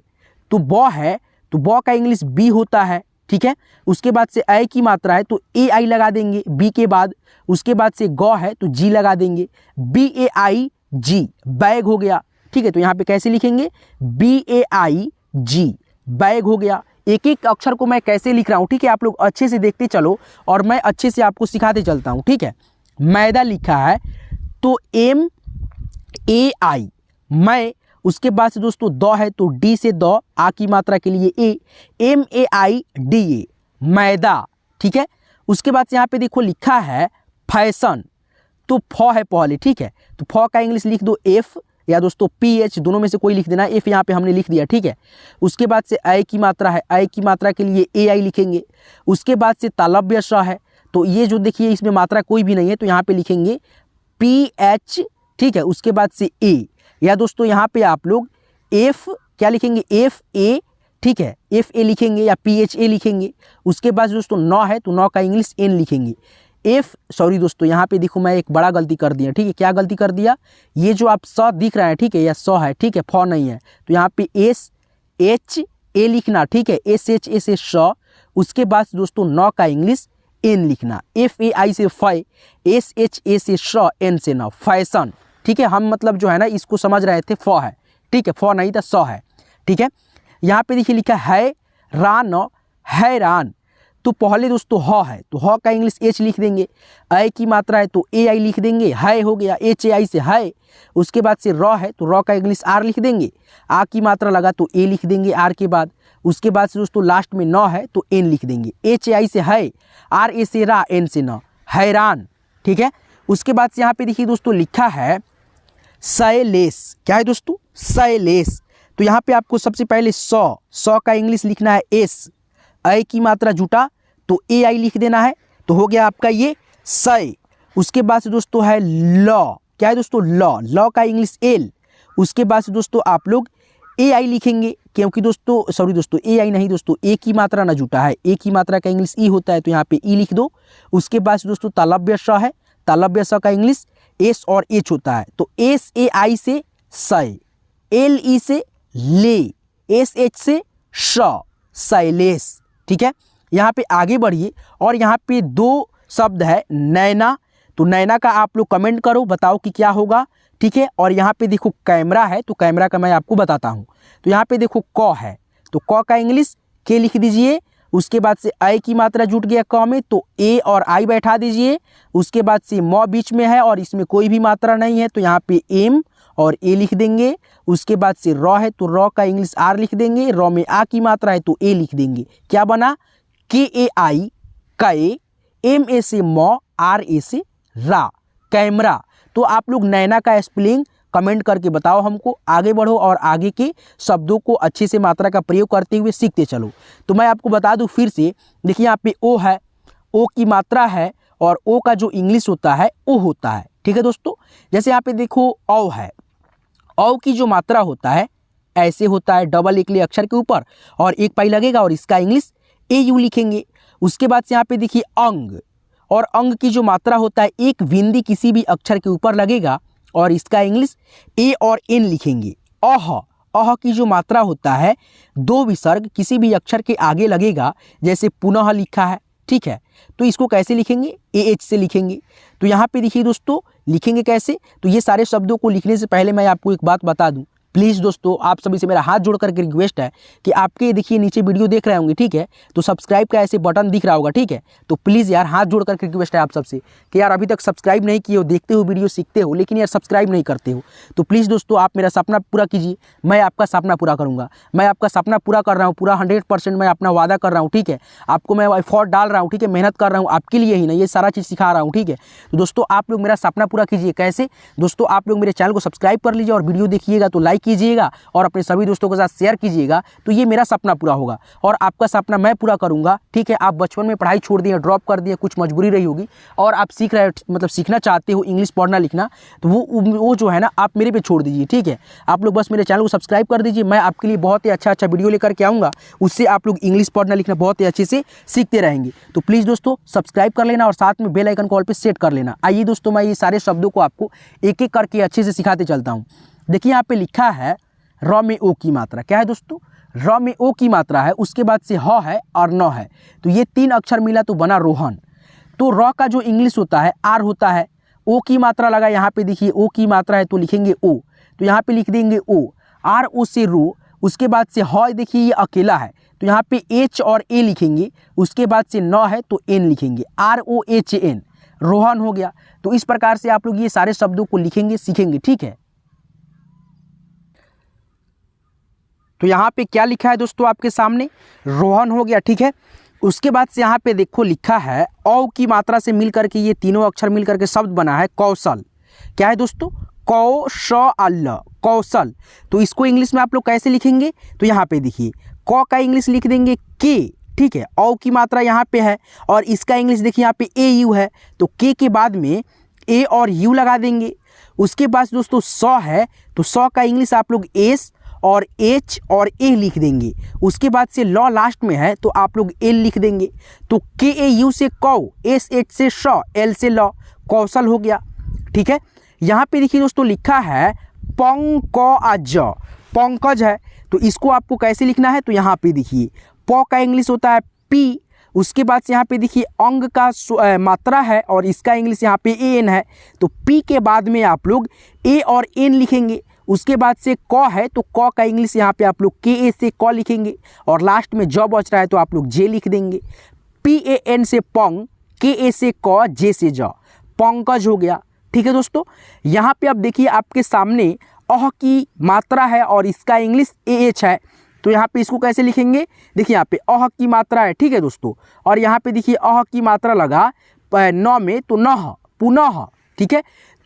तो ब है तो ब का इंग्लिश बी होता है। ठीक है। उसके बाद से ऐ की मात्रा है तो AI लगा देंगे बी के बाद। उसके बाद से ग है तो जी लगा देंगे, BAIG, बैग हो गया। ठीक है। तो यहाँ पे कैसे लिखेंगे, BAIG, बैग हो गया। एक एक अक्षर को मैं कैसे लिख रहा हूँ, ठीक है, आप लोग अच्छे से देखते चलो और मैं अच्छे से आपको सिखाते चलता हूँ। ठीक है। मैदा लिखा है तो MAI, मैं। उसके बाद से दोस्तों द है तो डी से द, आ की मात्रा के लिए ए, MAIDA, मैदा। ठीक है। उसके बाद से यहाँ पे देखो लिखा है फैशन, तो फ है पहले। ठीक है। तो फ का इंग्लिश लिख दो F या दोस्तों PH, दोनों में से कोई लिख देना। F यहाँ पे हमने लिख दिया। ठीक है। उसके बाद से ऐ की मात्रा है, ऐ की मात्रा के लिए AI लिखेंगे। उसके बाद से तालव्य श है, तो ये जो देखिए इसमें मात्रा कोई भी नहीं है तो यहाँ पे लिखेंगे PH। ठीक है। उसके बाद से A, या दोस्तों यहाँ पे आप लोग F क्या लिखेंगे, FA। ठीक है। FA लिखेंगे या PHA लिखेंगे। उसके बाद दोस्तों नौ है तो नौ का इंग्लिश N लिखेंगे। सॉरी दोस्तों, यहाँ पे देखो मैं एक बड़ा गलती कर दिया। ठीक है। क्या गलती कर दिया, ये जो आप स दिख रहा है, ठीक है, या स है, ठीक है, फ नहीं है, तो यहाँ पे SHA लिखना। ठीक है। SHA से श। उसके बाद दोस्तों नौ का इंग्लिश N लिखना, FAI से फै, SHA से श, N से न, फैशन। ठीक है। हम मतलब जो है ना इसको समझ रहे थे फ है। ठीक है। फ नहीं था, स है। ठीक है। यहाँ पे देखिए लिखा है रान, हैरान, तो पहले दोस्तों ह है तो ह का इंग्लिश H लिख देंगे, ऐ की मात्रा है तो AI लिख देंगे, है हो गया, HAI से है। उसके बाद से र है तो र का इंग्लिश R लिख देंगे, आ की मात्रा लगा तो A लिख देंगे R के बाद। उसके बाद से दोस्तों लास्ट में न है तो N लिख देंगे, HAI से है, RA से रा, N से न, हैरान। ठीक है। उसके बाद से यहाँ पे देखिए दोस्तों लिखा है शैलेश, क्या है दोस्तों, शैलेश, तो यहाँ पे आपको सबसे पहले स का इंग्लिश लिखना है S, ऐ की मात्रा जुटा तो AI लिख देना है, तो हो गया आपका ये सै। उसके बाद से दोस्तों है लॉ, क्या है दोस्तों, लॉ का इंग्लिश L। उसके बाद से दोस्तों आप लोग AI लिखेंगे, क्योंकि दोस्तों सॉरी दोस्तों AI नहीं दोस्तों, ए की मात्रा ना जुटा है, ए की मात्रा का इंग्लिश ई होता है तो यहाँ पे ई लिख दो। उसके बाद से दोस्तों तालव्य श है, तालव्य श का इंग्लिश S और H होता है, तो SAI से सै, LE से ले, SH से श, शैलेश। ठीक है। यहाँ पे आगे बढ़िए और यहाँ पे दो शब्द है नैना, तो नैना का आप लोग कमेंट करो, बताओ कि क्या होगा। ठीक है। और यहाँ पे देखो कैमरा है, तो कैमरा का मैं आपको बताता हूँ। तो यहाँ पे देखो क है तो क का इंग्लिश के लिख दीजिए। उसके बाद से ऐ की मात्रा जुट गया क में तो ए और आई बैठा दीजिए। उसके बाद से म बीच में है और इसमें कोई भी मात्रा नहीं है तो यहाँ पे एम और ए लिख देंगे। उसके बाद से र है तो र का इंग्लिश आर लिख देंगे, र में आ की मात्रा है तो ए लिख देंगे। क्या बना, KAI, कै, MA से म, RA से रा, कैमरा। तो आप लोग नैना का स्पेलिंग कमेंट करके बताओ हमको। आगे बढ़ो और आगे के शब्दों को अच्छे से मात्रा का प्रयोग करते हुए सीखते चलो। तो मैं आपको बता दूं फिर से, देखिए यहाँ पे ओ है, ओ की मात्रा है और ओ का जो इंग्लिश होता है ओ होता है। ठीक है दोस्तों, जैसे यहाँ पे देखो औ है, औ की जो मात्रा होता है ऐसे होता है, डबल एक लिए अक्षर के ऊपर और एक पाई लगेगा और इसका इंग्लिश ए यू लिखेंगे। उसके बाद से यहाँ पे देखिए अंग, और अंग की जो मात्रा होता है एक बिंदी किसी भी अक्षर के ऊपर लगेगा और इसका इंग्लिश ए और एन लिखेंगे। अह, अह की जो मात्रा होता है दो विसर्ग किसी भी अक्षर के आगे लगेगा, जैसे पुनः लिखा है। ठीक है, तो इसको कैसे लिखेंगे, ए एच से लिखेंगे। तो यहाँ पे देखिए दोस्तों लिखेंगे कैसे, तो ये सारे शब्दों को लिखने से पहले मैं आपको एक बात बता दूं। प्लीज़ दोस्तों आप सभी से मेरा हाथ जोड़ करके रिक्वेस्ट है कि आपके देखिए नीचे वीडियो देख रहे होंगे, ठीक है, तो सब्सक्राइब का ऐसे बटन दिख रहा होगा, ठीक है, तो प्लीज़ यार हाथ जोड़ करके रिक्वेस्ट है आप सबसे कि यार अभी तक सब्सक्राइब नहीं किए हो, देखते हो वीडियो सीखते हो लेकिन यार सब्सक्राइब नहीं करते हो। तो प्लीज़ दोस्तों आप मेरा सपना पूरा कीजिए, मैं आपका सपना पूरा करूँगा। मैं आपका सपना पूरा कर रहा हूँ, पूरा 100% मैं अपना वादा कर रहा हूँ। ठीक है, आपको मैं एफर्ट डाल रहा हूँ, ठीक है, मेहनत कर रहा हूँ आपके लिए ही नहीं, ये सारा चीज़ सिखा रहा हूँ। ठीक है, तो दोस्तों आप लोग मेरा सपना पूरा कीजिए। कैसे दोस्तों, आप लोग मेरे चैनल को सब्सक्राइब कर लीजिए और वीडियो देखिएगा तो लाइक कीजिएगा और अपने सभी दोस्तों के साथ शेयर कीजिएगा, तो ये मेरा सपना पूरा होगा और आपका सपना मैं पूरा करूंगा। ठीक है, आप बचपन में पढ़ाई छोड़ दिए, ड्रॉप कर दिए, कुछ मजबूरी रही होगी और आप सीख रहे मतलब सीखना चाहते हो इंग्लिश पढ़ना लिखना, तो वो जो है ना आप मेरे पे छोड़ दीजिए। ठीक है, आप लोग बस मेरे चैनल को सब्सक्राइब कर दीजिए, मैं आपके लिए बहुत ही अच्छा वीडियो लेकर के आऊँगा, उससे आप लोग इंग्लिश पढ़ना लिखना बहुत ही अच्छे से सीखते रहेंगे। तो प्लीज़ दोस्तों सब्सक्राइब कर लेना और साथ में बेल आइकन कॉल पर सेट कर लेना। आइए दोस्तों मैं ये सारे शब्दों को आपको एक एक करके अच्छे से सिखाते चलता हूँ। देखिए यहाँ पे लिखा है र में ओ की मात्रा, क्या है दोस्तों, र में ओ की मात्रा है, उसके बाद से ह है और न है, तो ये तीन अक्षर मिला तो बना रोहन। तो र का जो इंग्लिश होता है आर होता है, ओ की मात्रा लगा, यहाँ पे देखिए ओ की मात्रा है तो लिखेंगे ओ, तो यहाँ पे लिख देंगे ओ, आर ओ से रो। उसके बाद से ह देखिए ये अकेला है तो यहाँ पे एच और ए लिखेंगे, उसके बाद से न है तो एन लिखेंगे, R O H N, Rohan हो गया। तो इस प्रकार से आप लोग ये सारे शब्दों को लिखेंगे सीखेंगे। ठीक है, तो यहाँ पे क्या लिखा है दोस्तों आपके सामने, रोहन हो गया। ठीक है, उसके बाद से यहाँ पे देखो लिखा है औ की मात्रा से मिल करके ये तीनों अक्षर मिल करके शब्द बना है कौशल। क्या है दोस्तों, कौशल, कौशल। तो इसको इंग्लिश में आप लोग कैसे लिखेंगे, तो यहाँ पे देखिए क का इंग्लिश लिख देंगे के। ठीक है, औ की मात्रा यहाँ पे है और इसका इंग्लिश देखिए यहाँ पे ए यू है, तो के के बाद में ए और यू लगा देंगे। उसके बाद दोस्तों स है तो स का इंग्लिश आप लोग एस और एच और ए लिख देंगे। उसके बाद से लॉ लास्ट में है तो आप लोग एल लिख देंगे। तो के ए यू से कौ, एस एच से श, एल से लॉ, कौशल हो गया। ठीक है, यहाँ पे देखिए दोस्तों लिखा है पंकज, पंकज है, तो इसको आपको कैसे लिखना है, तो यहाँ पे देखिए प का इंग्लिश होता है पी। उसके बाद से यहाँ पे देखिए अंग का मात्रा है और इसका इंग्लिश यहाँ पे ए एन है, तो पी के बाद में आप लोग ए और एन लिखेंगे। उसके बाद से क है तो क का इंग्लिश यहाँ पे आप लोग के ए से क लिखेंगे और लास्ट में ज बच रहा है तो आप लोग जे लिख देंगे। पी ए एन से पंग, के ए से क, जे से ज, पंकज हो गया। ठीक है दोस्तों, यहाँ पे अब देखिए आपके सामने अह की मात्रा है और इसका इंग्लिश ए एच है, तो यहाँ पे इसको कैसे लिखेंगे, देखिए यहाँ पे अह की मात्रा है। ठीक है दोस्तों, और यहाँ पे देखिए अह की मात्रा लगा न में तो नह, पुनः। ठीक है,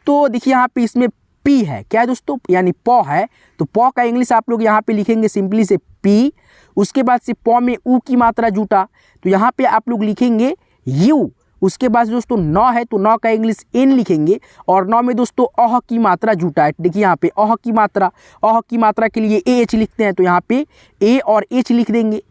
तो देखिए यहाँ पे इसमें पी है, क्या है दोस्तों, यानी प है, तो प का इंग्लिश आप लोग यहाँ पे लिखेंगे सिंपली से पी। उसके बाद से प में ऊ की मात्रा जुटा, तो यहाँ पे आप लोग लिखेंगे यू। उसके बाद दोस्तों न है तो न का इंग्लिश एन लिखेंगे और न में दोस्तों अह की मात्रा जुटा है। देखिए यहाँ पे अह की मात्रा के लिए ए एच लिखते हैं, तो यहाँ पे ए और एच लिख देंगे,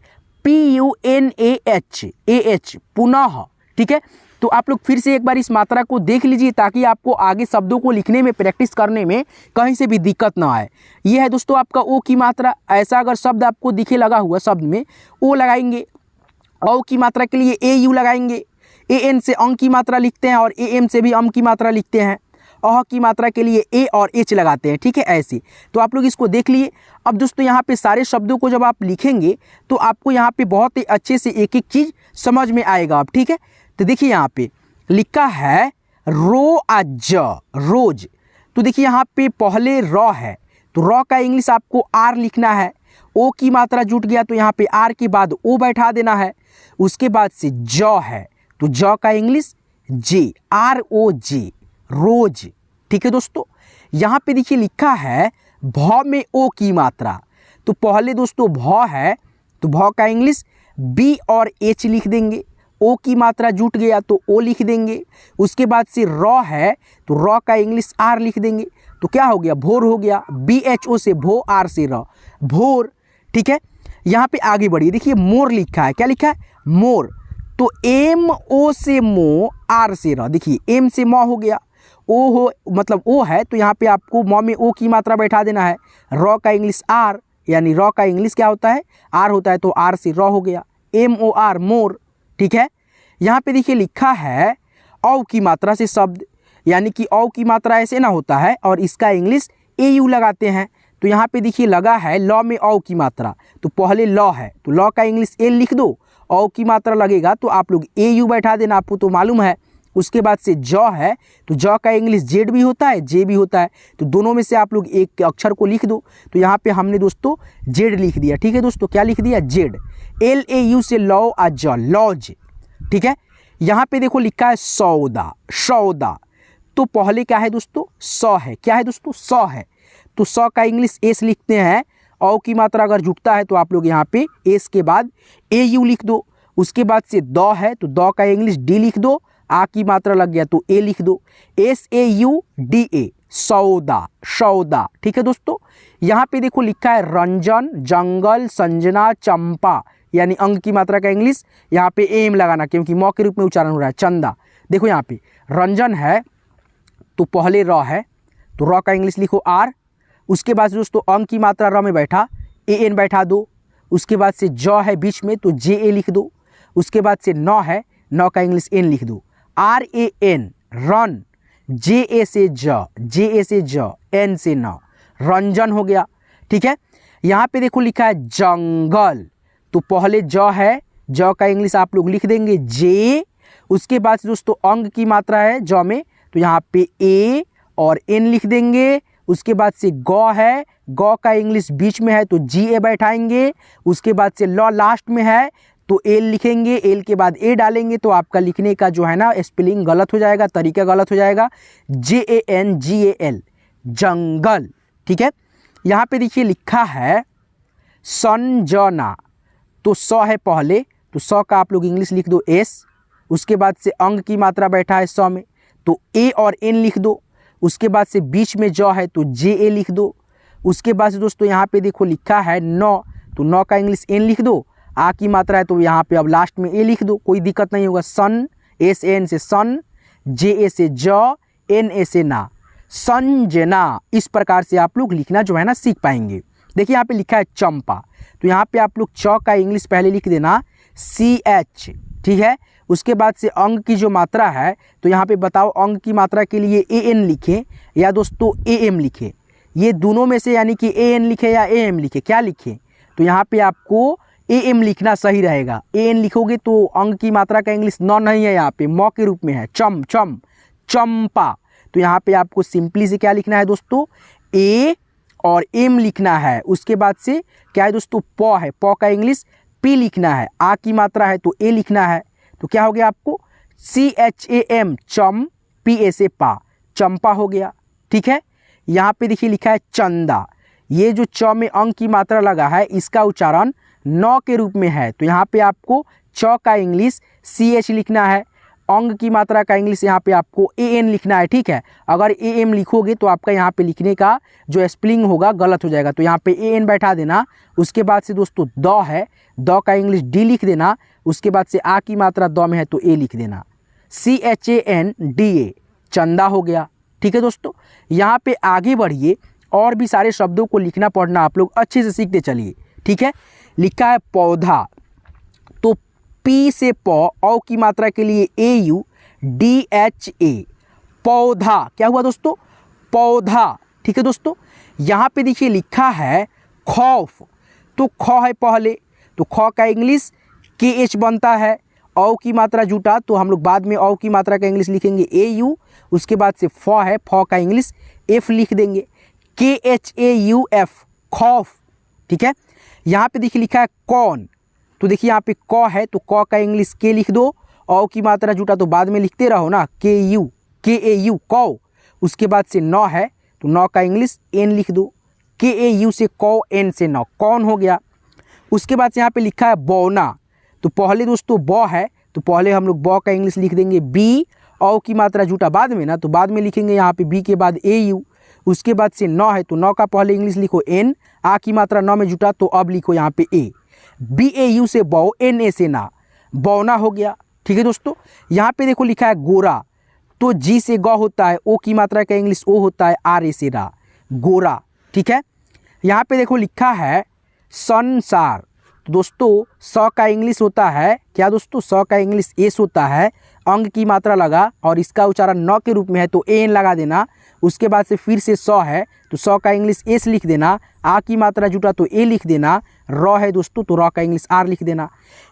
P U N A H, पुनः। ठीक है, तो आप लोग फिर से एक बार इस मात्रा को देख लीजिए ताकि आपको आगे शब्दों को लिखने में प्रैक्टिस करने में कहीं से भी दिक्कत ना आए। ये है दोस्तों आपका ओ की मात्रा। ऐसा अगर शब्द आपको दिखे लगा हुआ शब्द में ओ लगाएंगे, औ की मात्रा के लिए ए यू लगाएंगे, ए एन से अंग की मात्रा लिखते हैं और ए एम से भी अम की मात्रा लिखते हैं, अह की मात्रा के लिए ए और एच लगाते हैं। ठीक है, ऐसे तो आप लोग इसको देख लिए। अब दोस्तों यहाँ पे सारे शब्दों को जब आप लिखेंगे तो आपको यहाँ पे बहुत ही अच्छे से एक एक चीज़ समझ में आएगा। अब ठीक है, तो देखिए यहाँ पे लिखा है रोज, रोज। तो देखिए यहाँ पे पहले र है तो र का इंग्लिश आपको आर लिखना है, ओ की मात्रा जुट गया तो यहाँ पे आर के बाद ओ बैठा देना है। उसके बाद से ज है तो ज का इंग्लिश जे, आर ओ जे, रोज। ठीक है दोस्तों, यहाँ पे देखिए लिखा है भ में ओ की मात्रा, तो पहले दोस्तों भ है तो भ का इंग्लिश बी और एच लिख देंगे। ओ की मात्रा जुट गया तो ओ लिख देंगे। उसके बाद से रॉ है तो रॉ का इंग्लिश आर लिख देंगे। तो क्या हो गया, भोर हो गया। BHO से भो, आर से रॉ, भोर। ठीक है, यहाँ पे आगे बढ़िए, देखिए मोर लिखा है, क्या लिखा है, मोर। तो MO से मो, आर से रॉ, देखिए एम से मौ हो गया, ओ हो मतलब ओ है तो यहाँ पे आपको मौ में ओ की मात्रा बैठा देना है। रॉ का इंग्लिश आर, यानी रॉ का इंग्लिश क्या होता है, आर होता है, तो आर से रॉ हो गया, MOR मोर। ठीक है, यहाँ पे देखिए लिखा है औ की मात्रा से शब्द, यानी कि औ की मात्रा ऐसे ना होता है और इसका इंग्लिश AU लगाते हैं। तो यहाँ पे देखिए लगा है लॉ में औ की मात्रा, तो पहले लॉ है तो लॉ का इंग्लिश L लिख दो, औ की मात्रा लगेगा तो आप लोग AU बैठा देना, आपको तो मालूम है। उसके बाद से जॉ है तो जॉ का इंग्लिश जेड भी होता है, जे भी होता है, तो दोनों में से आप लोग एक अक्षर को लिख दो। तो यहाँ पे हमने दोस्तों जेड लिख दिया। ठीक है दोस्तों, क्या लिख दिया, जेड। LAU से लॉ आ जॉ, लॉज। ठीक है, यहाँ पे देखो लिखा है सौदा, सौदा। तो पहले क्या है दोस्तों, सौ है, क्या है दोस्तों, सौ है। तो सौ का इंग्लिश एस लिखते हैं। औ की मात्रा अगर जुटता है तो आप लोग यहाँ पे एस के बाद AU लिख दो। उसके बाद से दौ है तो दौ का इंग्लिश डी लिख दो, आ की मात्रा लग गया तो ए लिख दो, SAUDA, सौदा, सौदा। ठीक है दोस्तों, यहाँ पे देखो लिखा है रंजन, जंगल, संजना, चंपा, यानी अंग की मात्रा का इंग्लिश यहाँ पे एम लगाना क्योंकि मौ के रूप में उच्चारण हो रहा है, चंदा। देखो यहाँ पे रंजन है तो पहले रॉ है तो रॉ का इंग्लिश लिखो आर। उसके बाद दोस्तों अंग की मात्रा रॉ में बैठा, AN बैठा दो। उसके बाद से जॉ है बीच में तो JA लिख दो। उसके बाद से नौ है, नौ का इंग्लिश N लिख दो, RAN, रन। JA से ज, JA से ज, N से न, रंजन हो गया। ठीक है, यहाँ पे देखो लिखा है जंगल, तो पहले ज है, ज का इंग्लिश आप लोग लिख देंगे जे। उसके बाद दोस्तों अंग की मात्रा है ज में तो यहाँ पे A और N लिख देंगे। उसके बाद से गौ है, गौ का इंग्लिश बीच में है तो GA बैठाएंगे। उसके बाद से लॉ लास्ट में है तो एल लिखेंगे, एल के बाद ए डालेंगे तो आपका लिखने का जो है ना स्पेलिंग गलत हो जाएगा, तरीका गलत हो जाएगा, JANGAL, जंगल। ठीक है, यहाँ पे देखिए लिखा है संजना, तो सौ है पहले तो सौ का आप लोग इंग्लिश लिख दो एस। उसके बाद से अंग की मात्रा बैठा है सौ में तो ए और एन लिख दो। उसके बाद से बीच में जॉ है तो JA लिख दो। उसके बाद से दोस्तों यहाँ पे देखो लिखा है नौ, तो नौ का इंग्लिश एन लिख दो। आ की मात्रा है तो यहाँ पे अब लास्ट में ए लिख दो, कोई दिक्कत नहीं होगा। सन, SAN से सन, JA से ज, NA से ना, संजना। इस प्रकार से आप लोग लिखना जो है ना सीख पाएंगे। देखिए यहाँ पे लिखा है चंपा, तो यहाँ पे आप लोग च का इंग्लिश पहले लिख देना CH। ठीक है, उसके बाद से अंग की जो मात्रा है तो यहाँ पे बताओ अंग की मात्रा के लिए AN लिखें या दोस्तों AM लिखें, ये दोनों में से यानी कि AN लिखे या AM लिखे, क्या लिखें, तो यहाँ पे आपको AM लिखना सही रहेगा। AN लिखोगे तो अंग की मात्रा का इंग्लिश नॉन नहीं है, यहाँ पे मौ के रूप में है, चम, चम, चंपा। तो यहाँ पे आपको सिंपली से क्या लिखना है दोस्तों, A और M लिखना है। उसके बाद से क्या है दोस्तों, प है, प का इंग्लिश P लिखना है। आ की मात्रा है तो A लिखना है, तो क्या हो गया आपको CHAM, चम, PA से पा, चंपा हो गया। ठीक है, यहाँ पे देखिए लिखा है चंदा, ये जो च में अंग की मात्रा लगा है इसका उच्चारण नौ के रूप में है, तो यहाँ पे आपको च का इंग्लिश CH लिखना है, अंग की मात्रा का इंग्लिश यहाँ पे आपको AN लिखना है। ठीक है, अगर AM लिखोगे तो आपका यहाँ पे लिखने का जो स्पेलिंग होगा गलत हो जाएगा, तो यहाँ पे AN बैठा देना। उसके बाद से दोस्तों द है, द का इंग्लिश D लिख देना। उसके बाद से आ की मात्रा द में है तो A लिख देना, CHANDA, चंदा हो गया। ठीक है दोस्तों, यहाँ पे आगे बढ़िए, और भी सारे शब्दों को लिखना पढ़ना आप लोग अच्छे से सीखते चलिए। ठीक है, लिखा है पौधा, तो P से प, औ की मात्रा के लिए AUDHA, पौधा। क्या हुआ दोस्तों, पौधा। ठीक है दोस्तों, यहाँ पे देखिए लिखा है खौफ, तो ख है पहले तो ख का इंग्लिश KH बनता है। औ की मात्रा जुटा तो हम लोग बाद में औ की मात्रा का इंग्लिश लिखेंगे AU। उसके बाद से फ है, फ का इंग्लिश F लिख देंगे, KHAUF, खौफ। ठीक है, यहाँ पे देखिए लिखा है कौन, तो देखिए यहाँ पे क है तो क का इंग्लिश K लिख दो। औ की मात्रा जुटा तो बाद में लिखते रहो ना, KAU, कौ। उसके बाद से नौ है तो नौ का इंग्लिश N लिख दो, KAU से कौ, N से नौ, कौन हो गया। उसके बाद से यहाँ पे लिखा है बौना, तो पहले दोस्तों ब है तो पहले हम लोग ब का इंग्लिश लिख देंगे बी, औ की मात्रा जुटा बाद में ना, तो बाद में लिखेंगे यहाँ पे बी के बाद ए यू। उसके बाद से न है तो न का पहले इंग्लिश लिखो एन, आ की मात्रा न में जुटा तो अब लिखो यहाँ पे ए। बी ए यू से बौ, एन ए से ना, बौना हो गया। ठीक है दोस्तों, यहाँ पे देखो लिखा है गोरा, तो जी से ग होता है, ओ की मात्रा का इंग्लिश ओ होता है, आर ए से रा, गोरा। ठीक है, यहाँ पे देखो लिखा है संसार, तो दोस्तों स का इंग्लिश होता है क्या दोस्तों, स का इंग्लिश एस होता है, अंग की मात्रा लगा और इसका उच्चारण न के रूप में है तो एन लगा देना। उसके बाद से फिर से स है तो स का इंग्लिश एस लिख देना, आ की मात्रा जुटा तो ए लिख देना, र है दोस्तों तो र का इंग्लिश आर लिख देना।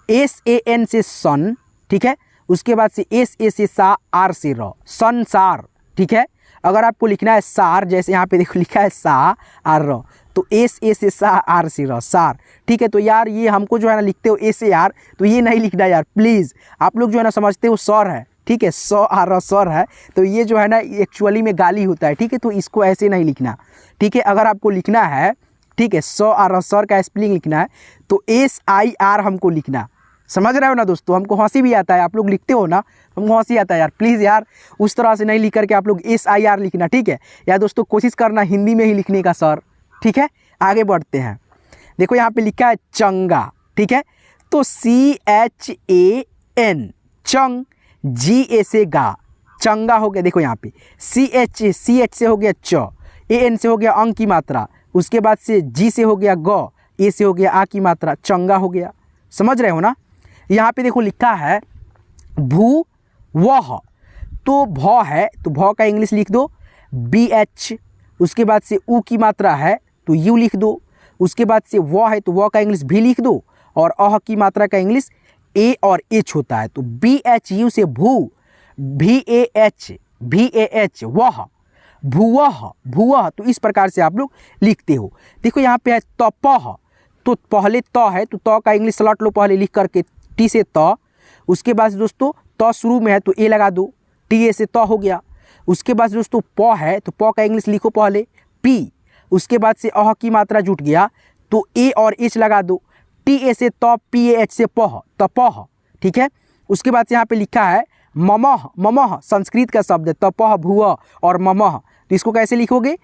एस ए एन से सन, ठीक है, उसके बाद से एस ए से सा, आर से र, संसार। ठीक है, अगर आपको लिखना है सार, जैसे यहाँ पे देखो लिखा है सा आर र, तो एस ए से सा, आर से र, सार। ठीक है, तो यार ये हमको जो है ना लिखते हो एस ए आर, तो ये नहीं लिखना यार प्लीज़। आप लोग जो है ना समझते हो सर है, ठीक है, स आर र सर है, तो ये जो है ना एक्चुअली में गाली होता है। ठीक है, तो इसको ऐसे नहीं लिखना। ठीक है, अगर आपको लिखना है, ठीक है, स आर र सर का स्पेलिंग लिखना है तो एस आई आर हमको लिखना। समझ रहे हो ना दोस्तों, हमको हंसी भी आता है, आप लोग लिखते हो ना, हमको हंसी आता है यार। प्लीज़ यार उस तरह से नहीं लिख करके आप लोग एस आई आर लिखना। ठीक है, या दोस्तों कोशिश करना हिंदी में ही लिखने का सर। ठीक है, आगे बढ़ते हैं। देखो यहाँ पे लिखा है चंगा। ठीक है, तो सी एच ए एन, चंग, जी ए से गा, चंगा हो गया। देखो यहाँ पे सी एच से हो गया च, ए एन से हो गया अंग की मात्रा, उसके बाद से जी से हो गया ग, ए से हो गया आ की मात्रा, चंगा हो गया। समझ रहे हो ना। यहाँ पे देखो लिखा है भू वह, तो भ है तो भ का इंग्लिश लिख दो बी एच, उसके बाद से ऊ की मात्रा है तो यू लिख दो, उसके बाद से व है तो व का इंग्लिश भी लिख दो, और अह की मात्रा का इंग्लिश ए और एच होता है, तो बी एच यू से भू, भी ए एच वह, भूवह, भूवह, तो इस प्रकार से आप लोग लिखते हो। देखो यहाँ पे है तपह, तो पहले त है तो त का इंग्लिश स्लॉट लो पहले लिख करके, टी से त, उसके बाद दोस्तों त शुरू में है तो ए लगा दो, टी ए से त हो गया। उसके बाद दोस्तों प है तो प का इंग्लिश लिखो पहले पी, उसके बाद से अह की मात्रा जुट गया तो ए और एच लगा दो, टी ए से त, पी ए एच से पह, तपह। ठीक है, उसके बाद से यहाँ पे लिखा है ममह, ममह संस्कृत का शब्द है, तपह भूअ और ममह, तो इसको कैसे लिखोगे,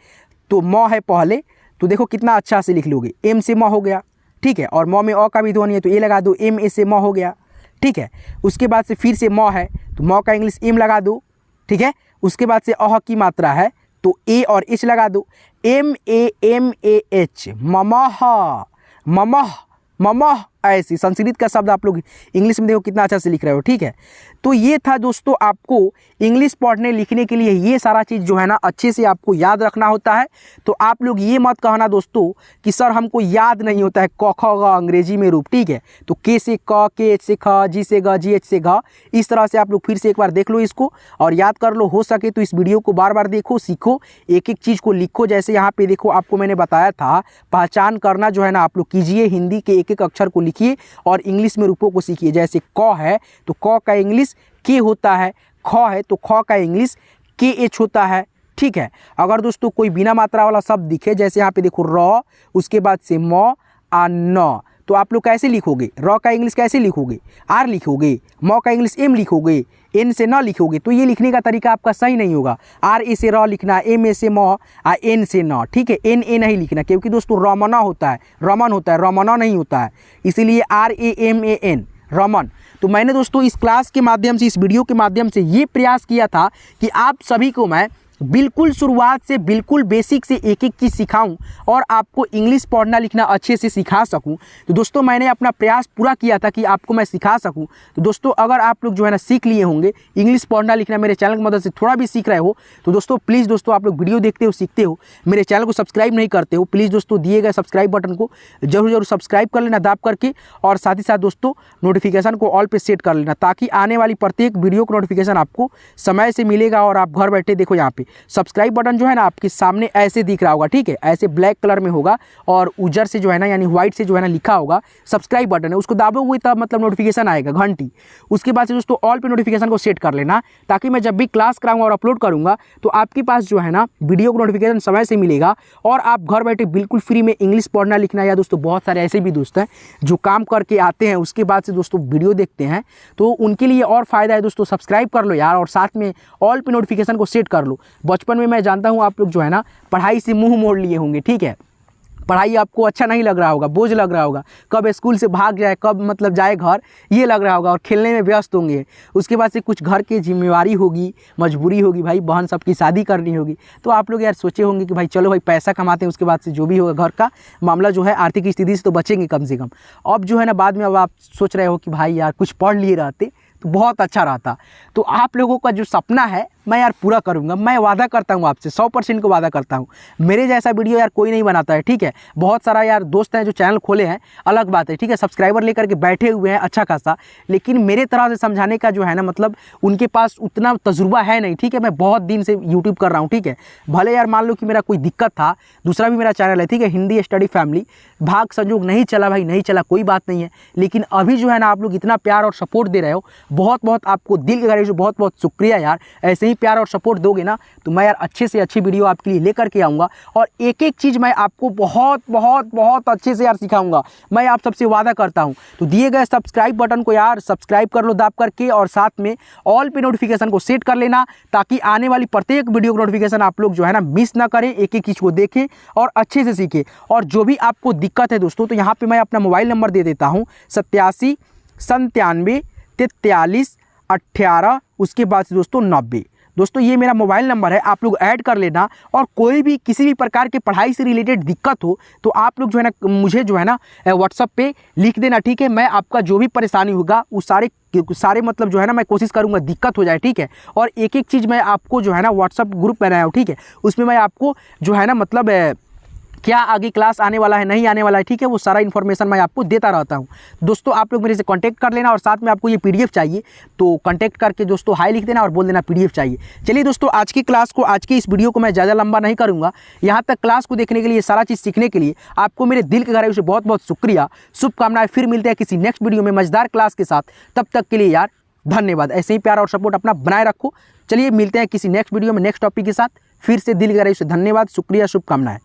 तो म है पहले तो देखो कितना अच्छा से लिख लोगे, एम से म हो गया। ठीक है, और म में अ का भी ध्वनि है तो ए लगा दो, एम ए से म हो गया। ठीक है, उसके बाद से फिर से म है तो म का इंग्लिश एम लगा दो। ठीक है, उसके बाद से अह की मात्रा है तो ए और एच लगा दो, एम ए एच, ममह, ममह, ममह, ऐसी संस्कृत का शब्द आप लोग इंग्लिश में देखो कितना अच्छा से लिख रहे हो। ठीक है, तो ये था दोस्तों, आपको इंग्लिश पढ़ने लिखने के लिए ये सारा चीज़ जो है ना अच्छे से आपको याद रखना होता है। तो आप लोग ये मत कहना दोस्तों कि सर हमको याद नहीं होता है क ख ग अंग्रेजी में रूप। ठीक है, तो के से क, के एच से ख, जी से ग, जी एच से घ, इस तरह से आप लोग फिर से एक बार देख लो इसको और याद कर लो। हो सके तो इस वीडियो को बार बार देखो, सीखो, एक एक चीज़ को लिखो। जैसे यहाँ पे देखो आपको मैंने बताया था पहचान करना जो है ना आप लोग कीजिए, हिंदी के एक एक अक्षर को लिखिए और इंग्लिश में रूपों को सीखिए। जैसे क है तो क का इंग्लिश के होता है, ख है तो ख का इंग्लिश के एच होता है। ठीक है, अगर दोस्तों कोई बिना मात्रा वाला शब्द दिखे, जैसे यहाँ पे देखो र, उसके बाद से म आ न, तो आप लोग कैसे लिखोगे, र का इंग्लिश कैसे लिखोगे, आर लिखोगे, म का इंग्लिश एम लिखोगे, एन से न लिखोगे, तो ये लिखने का तरीका आपका सही नहीं होगा। आर ए से र लिखना, एम ए से म, आ एन से न। ठीक है, एन ए नहीं लिखना क्योंकि दोस्तों रमना होता है, रमन होता है, रमना नहीं होता है, इसीलिए R A M A N, Raman. तो मैंने दोस्तों इस क्लास के माध्यम से, इस वीडियो के माध्यम से ये प्रयास किया था कि आप सभी को मैं बिल्कुल शुरुआत से बिल्कुल बेसिक से एक एक चीज़ सिखाऊं और आपको इंग्लिश पढ़ना लिखना अच्छे से सिखा सकूं। तो दोस्तों मैंने अपना प्रयास पूरा किया था कि आपको मैं सिखा सकूं। तो दोस्तों अगर आप लोग जो है ना सीख लिए होंगे इंग्लिश पढ़ना लिखना, मेरे चैनल की मदद से थोड़ा भी सीख रहे हो, तो दोस्तों प्लीज़ दोस्तों आप लोग वीडियो देखते हो, सीखते हो, मेरे चैनल को सब्सक्राइब नहीं करते हो, प्लीज़ दोस्तों दिए गए सब्सक्राइब बटन को जरूर सब्सक्राइब कर लेना दाब करके, और साथ ही साथ दोस्तों नोटिफिकेशन को ऑल पे सेट कर लेना ताकि आने वाली प्रत्येक वीडियो का नोटिफिकेशन आपको समय से मिलेगा और आप घर बैठे देखो यहाँ पे पे सब्सक्राइब बटन जो है ना आपके सामने ऐसे दिख रहा होगा, ठीक है, ऐसे ब्लैक कलर में होगा और उजर से जो है ना यानी व्हाइट से जो है ना लिखा होगा सब्सक्राइब बटन है, उसको दाबोगे तब मतलब नोटिफिकेशन आएगा घंटी। उसके बाद से दोस्तों ऑल पे नोटिफिकेशन को सेट कर लेना, ताकि मैं जब भी क्लास कराऊंगा और अपलोड करूंगा तो आपके पास जो है ना वीडियो को नोटिफिकेशन समय से मिलेगा और आप घर बैठे बिल्कुल फ्री में इंग्लिश पढ़ना लिखना, या दोस्तों बहुत सारे ऐसे भी दोस्त हैं जो काम करके आते हैं उसके बाद से दोस्तों वीडियो देखते हैं, तो उनके लिए और फ़ायदा है दोस्तों। सब्सक्राइब कर लो यार और साथ में ऑल पे नोटिफिकेशन को सेट कर लो। बचपन में मैं जानता हूँ आप लोग जो है ना पढ़ाई से मुंह मोड़ लिए होंगे, ठीक है, पढ़ाई आपको अच्छा नहीं लग रहा होगा, बोझ लग रहा होगा, कब स्कूल से भाग जाए, कब मतलब जाए घर, ये लग रहा होगा और खेलने में व्यस्त होंगे। उसके बाद से कुछ घर की जिम्मेवारी होगी, मजबूरी होगी, भाई बहन सबकी शादी करनी होगी, तो आप लोग यार सोचे होंगे कि भाई चलो भाई पैसा कमाते हैं, उसके बाद से जो भी होगा घर का मामला जो है आर्थिक स्थिति से तो बचेंगे कम से कम। अब जो है ना बाद में अब आप सोच रहे हो कि भाई यार कुछ पढ़ लिए रहते तो बहुत अच्छा रहता। तो आप लोगों का जो सपना है मैं यार पूरा करूंगा, मैं वादा करता हूं आपसे 100% को वादा करता हूं। मेरे जैसा वीडियो यार कोई नहीं बनाता है, ठीक है, बहुत सारा यार दोस्त हैं जो चैनल खोले हैं, अलग बात है, ठीक है, सब्सक्राइबर लेकर के बैठे हुए हैं अच्छा खासा, लेकिन मेरे तरह से समझाने का जो है ना मतलब उनके पास उतना तजुर्बा है नहीं, ठीक है। मैं बहुत दिन से यूट्यूब कर रहा हूँ, ठीक है, भले यार मान लो कि मेरा कोई दिक्कत था, दूसरा भी मेरा चैनल है, ठीक है, हिंदी स्टडी फैमिली, भाग संजोग नहीं चला भाई, नहीं चला कोई बात नहीं है, लेकिन अभी जो है ना आप लोग इतना प्यार और सपोर्ट दे रहे हो, बहुत बहुत आपको दिल के गहराई से बहुत बहुत शुक्रिया यार। ऐसे ही प्यार और सपोर्ट दोगे ना तो मैं यार अच्छे से अच्छी वीडियो आपके लिए लेकर के आऊँगा और एक एक चीज़ मैं आपको बहुत बहुत बहुत अच्छे से यार सिखाऊंगा, मैं आप सबसे वादा करता हूँ। तो दिए गए सब्सक्राइब बटन को यार सब्सक्राइब कर लो दाब करके और साथ में ऑल पे नोटिफिकेशन को सेट कर लेना, ताकि आने वाली प्रत्येक वीडियो को नोटिफिकेशन आप लोग जो है ना मिस ना करें, एक एक चीज़ को देखें और अच्छे से सीखें। और जो भी आपको दिक्कत है दोस्तों तो यहाँ पर मैं अपना मोबाइल नंबर दे देता हूँ 87 97 43 18 उसके बाद से दोस्तों 90। दोस्तों ये मेरा मोबाइल नंबर है, आप लोग ऐड कर लेना और कोई भी किसी भी प्रकार के पढ़ाई से रिलेटेड दिक्कत हो तो आप लोग जो है ना मुझे जो है ना व्हाट्सअप पे लिख देना, ठीक है। मैं आपका जो भी परेशानी होगा उस सारे मतलब जो है ना मैं कोशिश करूंगा दिक्कत हो जाए, ठीक है। और एक एक चीज़ मैं आपको जो है ना व्हाट्सअप ग्रुप बनाया हूँ, ठीक है, उसमें मैं आपको जो है ना मतलब क्या आगे क्लास आने वाला है नहीं आने वाला है, ठीक है, वो सारा इन्फॉर्मेशन मैं आपको देता रहता हूँ। दोस्तों आप लोग मेरे से कांटेक्ट कर लेना और साथ में आपको ये पीडीएफ चाहिए तो कांटेक्ट करके दोस्तों हाई लिख देना और बोल देना पीडीएफ चाहिए। चलिए दोस्तों आज की क्लास को, आज की इस वीडियो को मैं ज़्यादा लंबा नहीं करूँगा। यहाँ तक क्लास को देखने के लिए, सारा चीज़ सीखने के लिए आपको मेरे दिल के गहराई से बहुत बहुत शुक्रिया, शुभकामनाएं। फिर मिलते हैं किसी नेक्स्ट वीडियो में मजेदार क्लास के साथ, तब तक के लिए यार धन्यवाद। ऐसे ही प्यार और सपोर्ट अपना बनाए रखो। चलिए मिलते हैं किसी नेक्स्ट वीडियो में नेक्स्ट टॉपिक के साथ। फिर से दिल के गहराई से धन्यवाद, शुक्रिया, शुभकामनाएं।